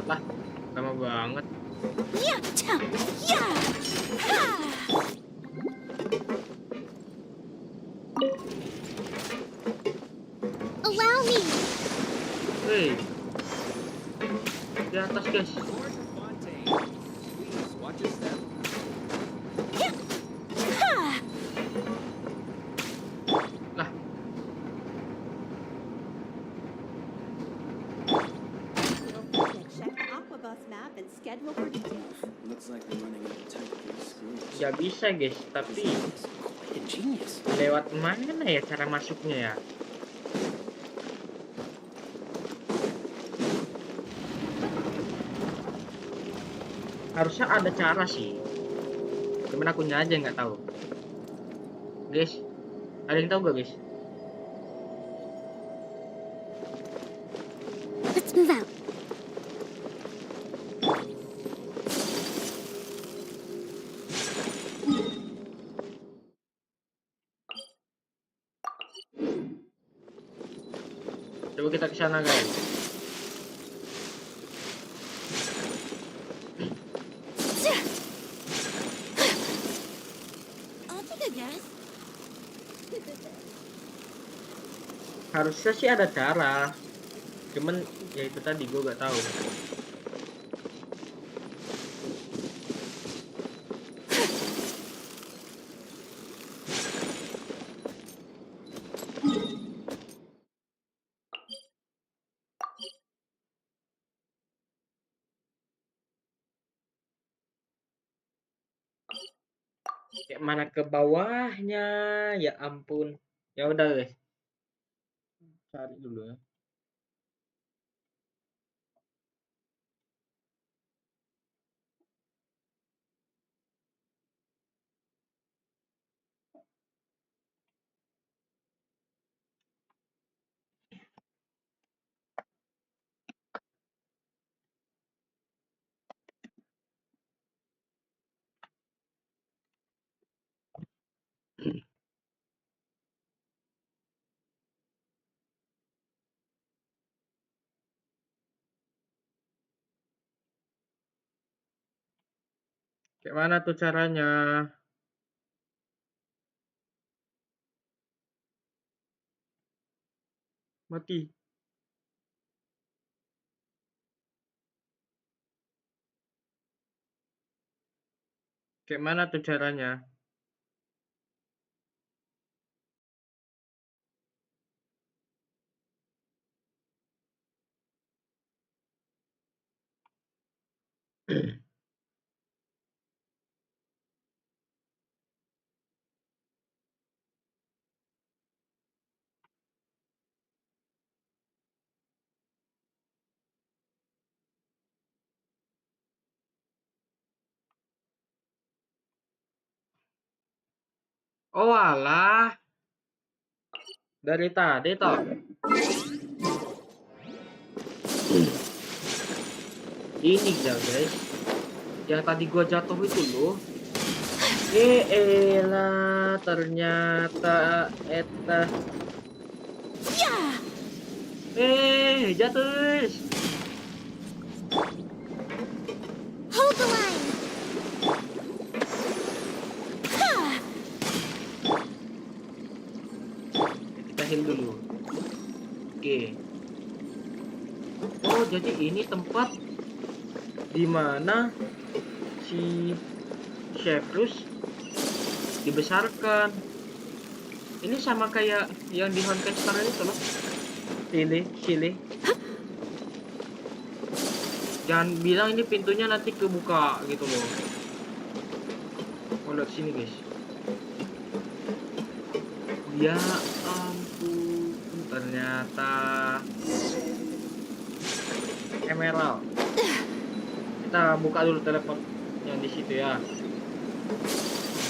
Lah, lama banget. Allow me. Hei, di atas guys. Lah. Gak bisa guys, tapi lewat mana ya cara masuknya ya? Harusnya ada cara sih, cuman akunya aja nggak tahu. Guys, ada yang tahu gak guys? let's move out. Coba kita ke sana, guys. I'll take a guess. Harusnya sih ada cara. Cuman ya itu tadi gue gak tahu. Kayak mana ke bawahnya? Ya ampun. Ya udah guys. Cari dulu ya. Kayak mana tuh caranya? Mati. Kayak mana tuh caranya? Oh alah, dari tadi toh. Ini ya guys, yang tadi gua jatuh itu loh. Elah, ternyata eta. Jatuh. Hold the line. Kita heal dulu. Oke. Oh, jadi ini tempat dimana si Chefrus dibesarkan. Ini sama kayak yang di Honkai Star itu loh. Sile. Jangan bilang ini pintunya nanti kebuka gitu loh. Oh, lihat sini guys. Ya ampun, ternyata emerald. Kita buka dulu teleport yang di situ ya.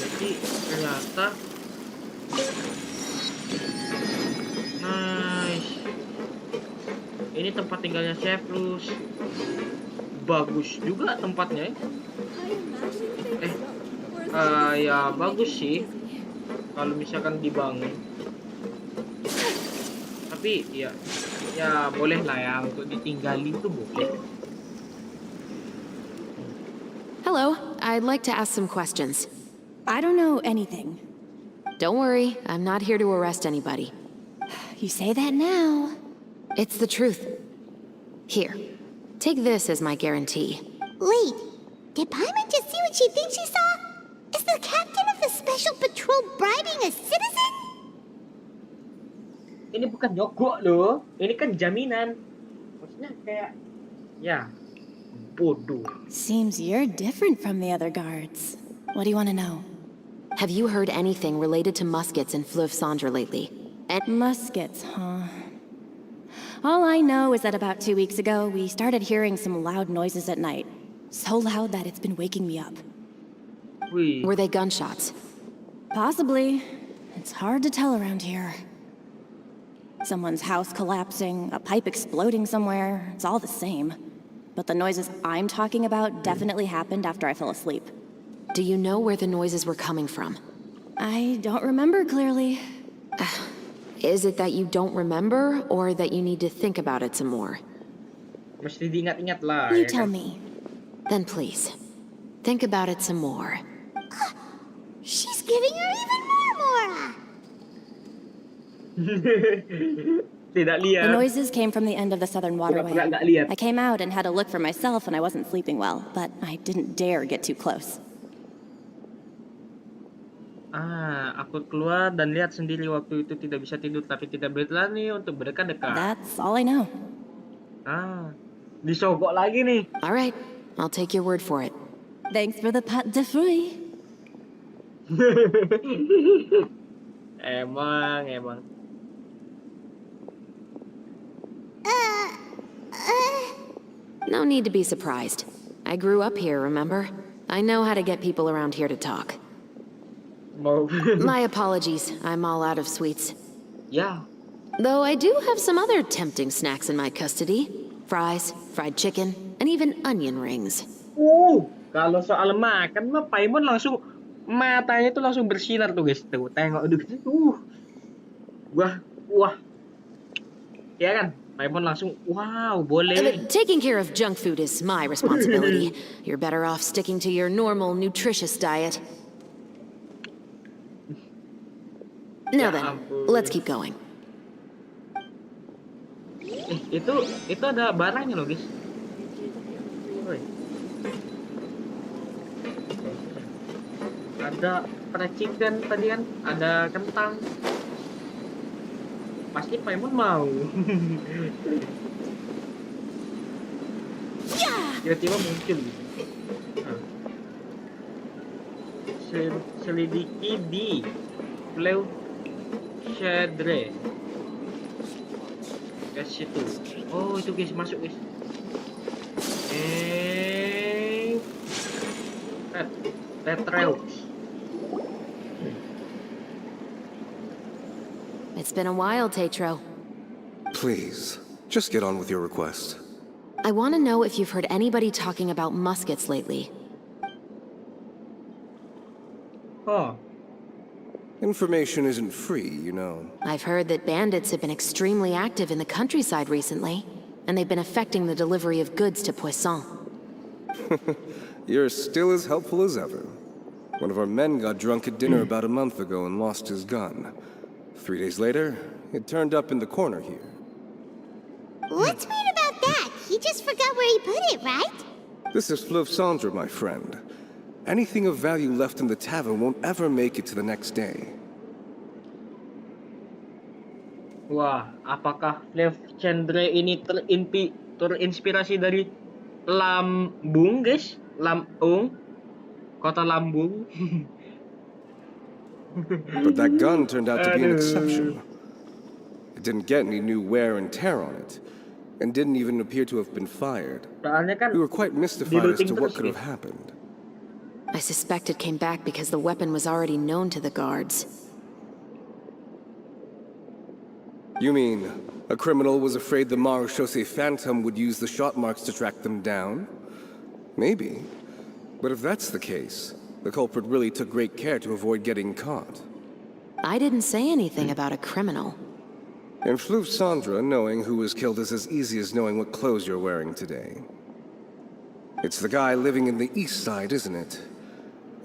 Jadi ternyata nice. Ini tempat tinggalnya Chefrus. Bagus juga tempatnya ya. Ya bagus sih kalau misalkan dibangun. Tapi ya boleh lah ya untuk ditinggali itu boleh. Hello, I'd like to ask some questions. I don't know anything. Don't worry, I'm not here to arrest anybody. You say that now. It's the truth. Here, take this as my guarantee. Wait, did Paimon just see what she thinks she saw? Is the captain of the special patrol bribing a citizen? Ini bukan nyogok loh, ini kan jaminan. Maksudnya kayak ya bodoh. Seems you're different from the other guards. What do you want to know? Have you heard anything related to muskets in Fleuve Cendre lately? Muskets, huh? All I know is that about 2 weeks ago, we started hearing some loud noises at night. So loud that it's been waking me up. Were they gunshots? Possibly. It's hard to tell around here. Someone's house collapsing, a pipe exploding somewhere, it's all the same. But the noises I'm talking about definitely happened after I fell asleep. Do you know where the noises were coming from? I don't remember clearly. Is it that you don't remember, or that you need to think about it some more? Mesti diingat-ingat lah. You ya tell kan? me. Then please, think about it some more. She's giving her even more Mora. Tidak The lihat. noises came from the end of the southern waterway. Pura-pura nggak lihat. I came out and had a look for myself when I wasn't sleeping well, but I didn't dare get too close. Aku keluar dan lihat sendiri waktu itu tidak bisa tidur tapi tidak berani untuk berdekat-dekat. That's all I know. Disogok lagi nih. All right, I'll take your word for it. Thanks for the pat de fruits. Emang. No need to be surprised. I grew up here, remember? I know how to get people around here to talk. My apologies, I'm all out of sweets. Ya. Though I do have some other tempting snacks in my custody. Fries, fried chicken, and even onion rings. Kalau soal makan mah Paimon langsung matanya tuh langsung bersinar tuh guys. Tuh, tengok tuh. Wah. Ya kan? Paimon langsung wow, boleh. Taking care of junk food is my responsibility. You're better off sticking to your normal, nutritious diet. Now then, let's keep going. Itu ada barangnya loh guys. Ada fried chicken tadi kan, ada kentang. Pasti Paimon mau. Tiba-tiba muncul. Selidiki di Pleu Shadre. Ke situ. Oh, itu guys, masuk guys. Petreux. It's been a while, Tetro. Please, just get on with your request. I want to know if you've heard anybody talking about muskets lately. Oh. Information isn't free, you know. I've heard that bandits have been extremely active in the countryside recently, and they've been affecting the delivery of goods to Poisson. You're still as helpful as ever. One of our men got drunk at dinner about a month ago and lost his gun. 3 days later, it turned up in the corner here. What's weird about that? He just forgot where he put it, right? This is Fleuve Cendre, my friend. Anything of value left in the tavern won't ever make it to the next day. Wah, apakah Fleuve Cendre ini terinspirasi dari Lambung, guys? Lambung? Kota Lambung? But that gun turned out to be an exception. It didn't get any new wear and tear on it, and didn't even appear to have been fired. We were quite mystified as to what could have happened. I suspect it came back because the weapon was already known to the guards. You mean, a criminal was afraid the Marechaussee Phantom would use the shot marks to track them down? Maybe. But if that's the case, the culprit really took great care to avoid getting caught. I didn't say anything about a criminal. In Fleuve Cendre, knowing who was killed is as easy as knowing what clothes you're wearing today. It's the guy living in the east side, isn't it?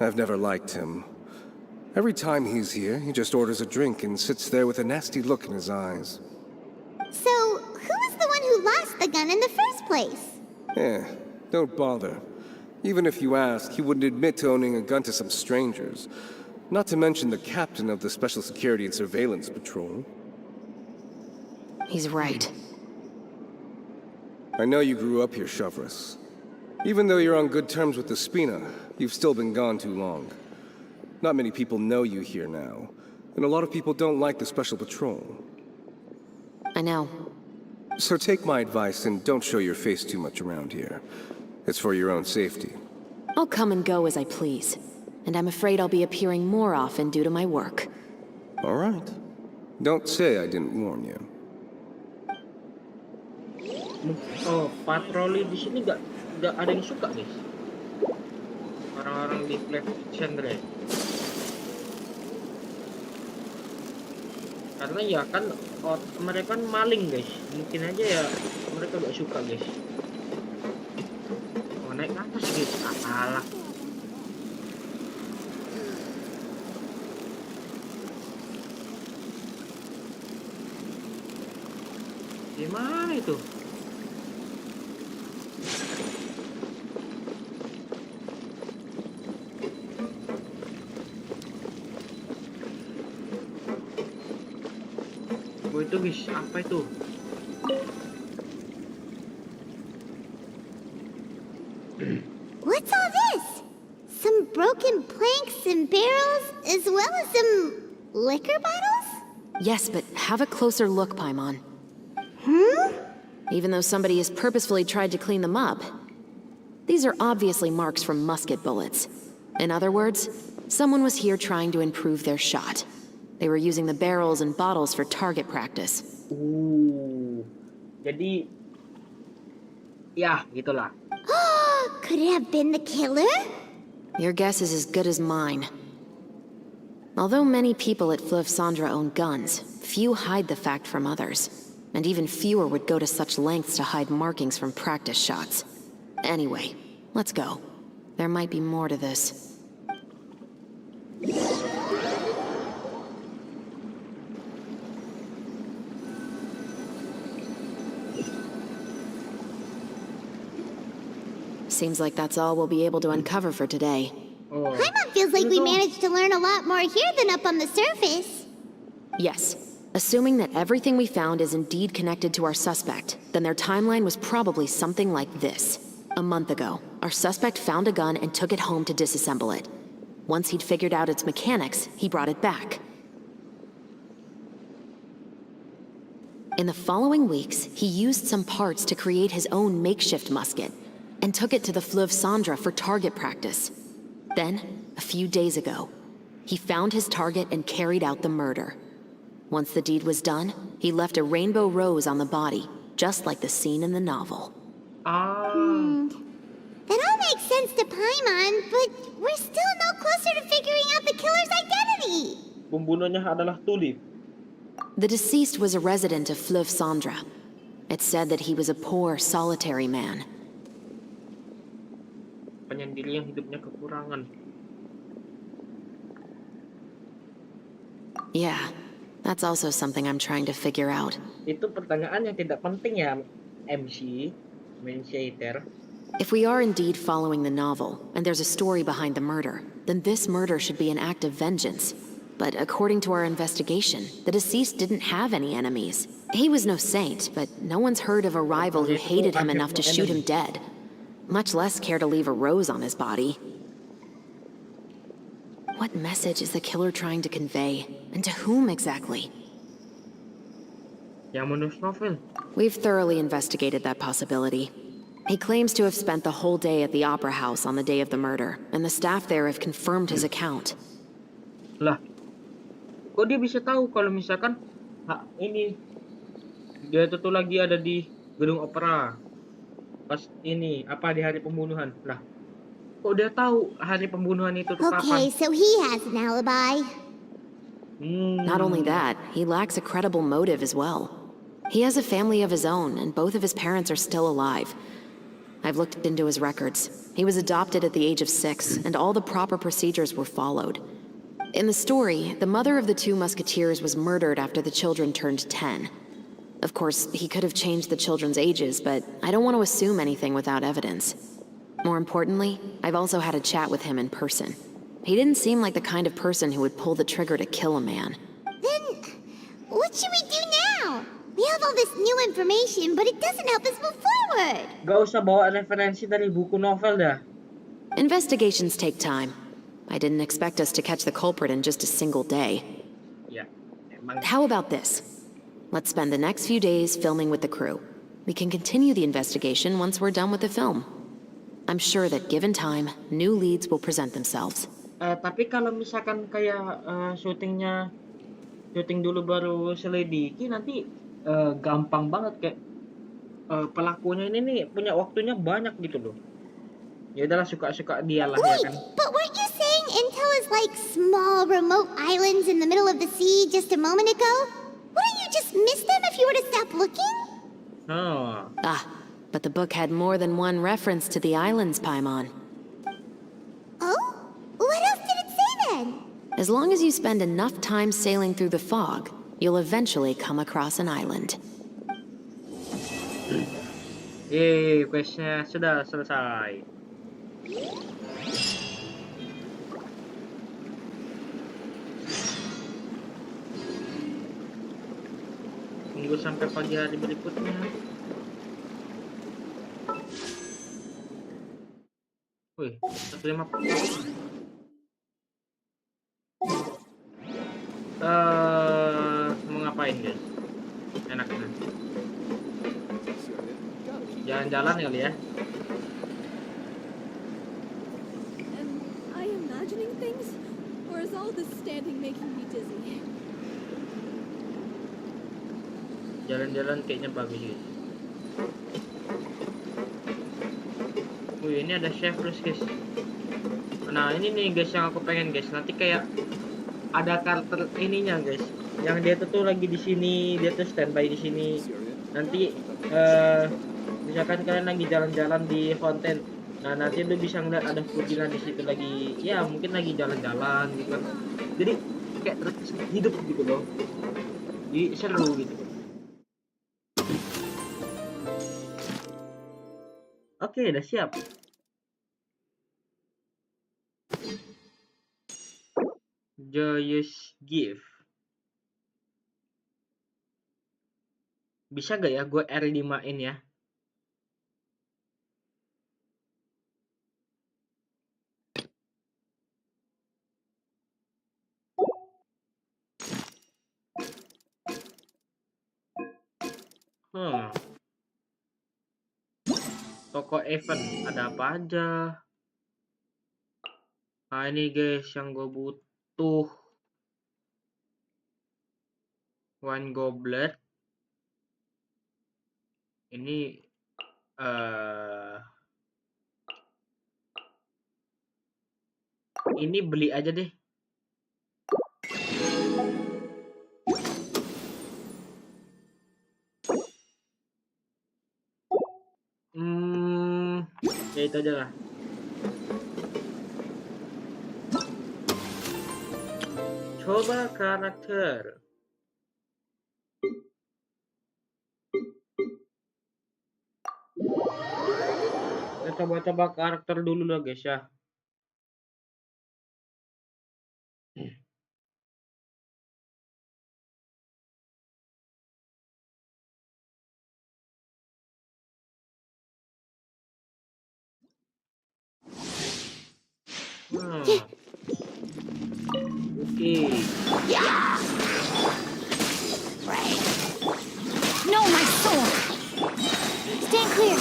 I've never liked him. Every time he's here, he just orders a drink and sits there with a nasty look in his eyes. So, who was the one who lost the gun in the first place? Don't bother. Even if you ask, he wouldn't admit to owning a gun to some strangers. Not to mention the captain of the Special Security and Surveillance Patrol. He's right. I know you grew up here, Chevreuse. Even though you're on good terms with the Spina, you've still been gone too long. Not many people know you here now, and a lot of people don't like the Special Patrol. I know. So take my advice and don't show your face too much around here. It's for your own safety. I'll come and go as I please, and I'm afraid I'll be appearing more often due to my work. All right. Don't say I didn't warn you. Oh, patroli di sini nggak ada yang suka, guys. Orang-orang di Flat Chandra. Karena ya kan mereka kan maling, guys. Mungkin aja ya mereka gak suka, guys. Oh, naik ke atas, guys. Apalah. Gimana itu? Oh, itu guys, apa itu? What's all this? Some broken planks and barrels, as well as some liquor bottles? Yes, but have a closer look, Paimon. Even though somebody has purposefully tried to clean them up, these are obviously marks from musket bullets. In other words, someone was here trying to improve their shot. They were using the barrels and bottles for target practice. Jadi, ya gitulah. Could it have been the killer? Your guess is as good as mine. Although many people at Fleuve Cendra own guns, few hide the fact from others. And even fewer would go to such lengths to hide markings from practice shots. Anyway, let's go. There might be more to this. Seems like that's all we'll be able to uncover for today. Paimon feels like we managed to learn a lot more here than up on the surface. Yes. Assuming that everything we found is indeed connected to our suspect, then their timeline was probably something like this. A month ago, our suspect found a gun and took it home to disassemble it. Once he'd figured out its mechanics, he brought it back. In the following weeks, he used some parts to create his own makeshift musket and took it to the Fleuve Cendra for target practice. Then, a few days ago, he found his target and carried out the murder. Once the deed was done, he left a rainbow rose on the body, just like the scene in the novel. That all makes sense to Paimon, but we're still no closer to figuring out the killer's identity. Pembunuhnya adalah Tulip. The deceased was a resident of Fleuve Cendra. It's said that he was a poor, solitary man. Penyendiri yang hidupnya kekurangan. Yeah. That's also something I'm trying to figure out. Itu pertanyaan yang tidak penting ya, MC, main creator. If we are indeed following the novel, and there's a story behind the murder, then this murder should be an act of vengeance. But according to our investigation, the deceased didn't have any enemies. He was no saint, but no one's heard of a rival who hated him enough to shoot him dead. Much less care to leave a rose on his body. What message is the killer trying to convey? And to whom exactly? Yang menulis novel. We've thoroughly investigated that possibility. He claims to have spent the whole day at the Opera House on the day of the murder, and the staff there have confirmed his account. Lah, kok dia bisa tahu kalau misalkan ini dia tuh lagi ada di gedung opera pas ini apa di hari pembunuhan? Lah, kok dia tahu hari pembunuhan itu tuh kapan? Okay, so he has an alibi. Not only that, he lacks a credible motive as well. He has a family of his own, and both of his parents are still alive. I've looked into his records. He was adopted at the age of 6, and all the proper procedures were followed. In the story, the mother of the two musketeers was murdered after the children turned 10. Of course, he could have changed the children's ages, but I don't want to assume anything without evidence. More importantly, I've also had a chat with him in person. He didn't seem like the kind of person who would pull the trigger to kill a man. Then, what should we do now? We have all this new information, but it doesn't help us move forward. Gak usah bawa referensi dari buku novel dah. Investigations take time. I didn't expect us to catch the culprit in just a single day. Ya, emang. How about this? Let's spend the next few days filming with the crew. We can continue the investigation once we're done with the film. I'm sure that given time, new leads will present themselves. Tapi kalau misalkan kayak syuting dulu baru selidiki nanti gampang banget kayak pelakunya ini nih punya waktunya banyak gitu loh. Ya udahlah, suka-suka dialah ya Wait, kan. but weren't you saying Intel is like small, remote islands in the middle of the sea just a moment ago? Wouldn't you just miss them if you were to stop looking? Oh, Ah, but the book had more than one reference to the islands, Paimon. Oh? What else did it say then? As long as you spend enough time sailing through the fog, you'll eventually come across an island. questnya sudah selesai. Tunggu sampai pagi hari berikutnya. Wih, 150. Mau ngapain guys? Enaknya jalan-jalan kali ya. Am I imagining things? Or is all this standing making me dizzy? Jalan-jalan kayaknya bagus guys. Wih, ini ada chevron guys. Nah ini nih guys yang aku pengen guys. Nanti kayak ada karakter ininya guys. Yang dia tuh lagi di sini, dia tuh standby di sini. Nanti misalkan kalian lagi jalan-jalan di fonten, nah nanti lu bisa ngeliat ada Fujina di situ lagi, ya mungkin lagi jalan-jalan gitu kan. Jadi kayak terkesan hidup gitu loh. Jadi seru gitu. Oke, udah siap. Joyous gift. Bisa gak ya gue R5-in ya? Toko event ada apa aja? Nah ini guys yang gue butuh. Wine goblet. Ini ini beli aja deh. Ya itu aja lah. Coba karakter. Kita coba-coba karakter dulu lah guys ya. Oke. No, my sword! Stand clear!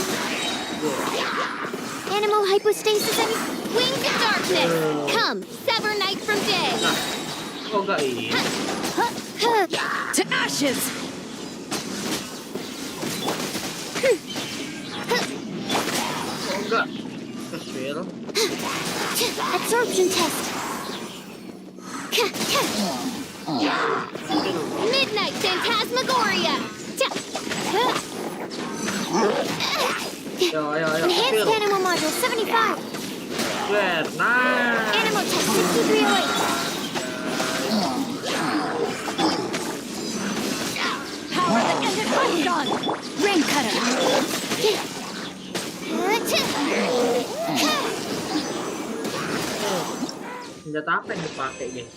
Animal hypostasis and wings of darkness! Come, sever night from day! Kok gak ini? To ashes! Kok gak kesil? Absorption test! Midnight Phantasmagoria! Ayo, Enhanced kesil. Animal Module 75! Nah. Animal Test 6308! Power the ended Python! Rain cutter! Senjata apa yang dipakai guys?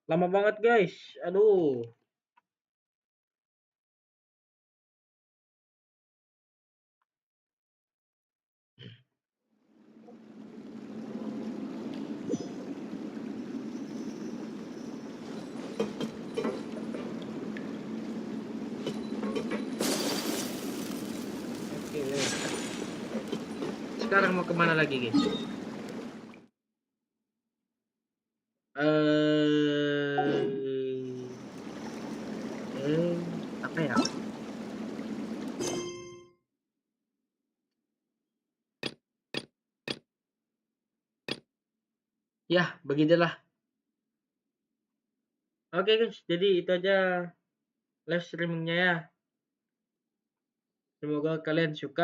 Lama banget guys. Aduh. Oke. Sekarang mau kemana lagi guys? Apa ya? Ya, begitulah. Oke guys, jadi itu aja live streamingnya ya. Semoga kalian suka.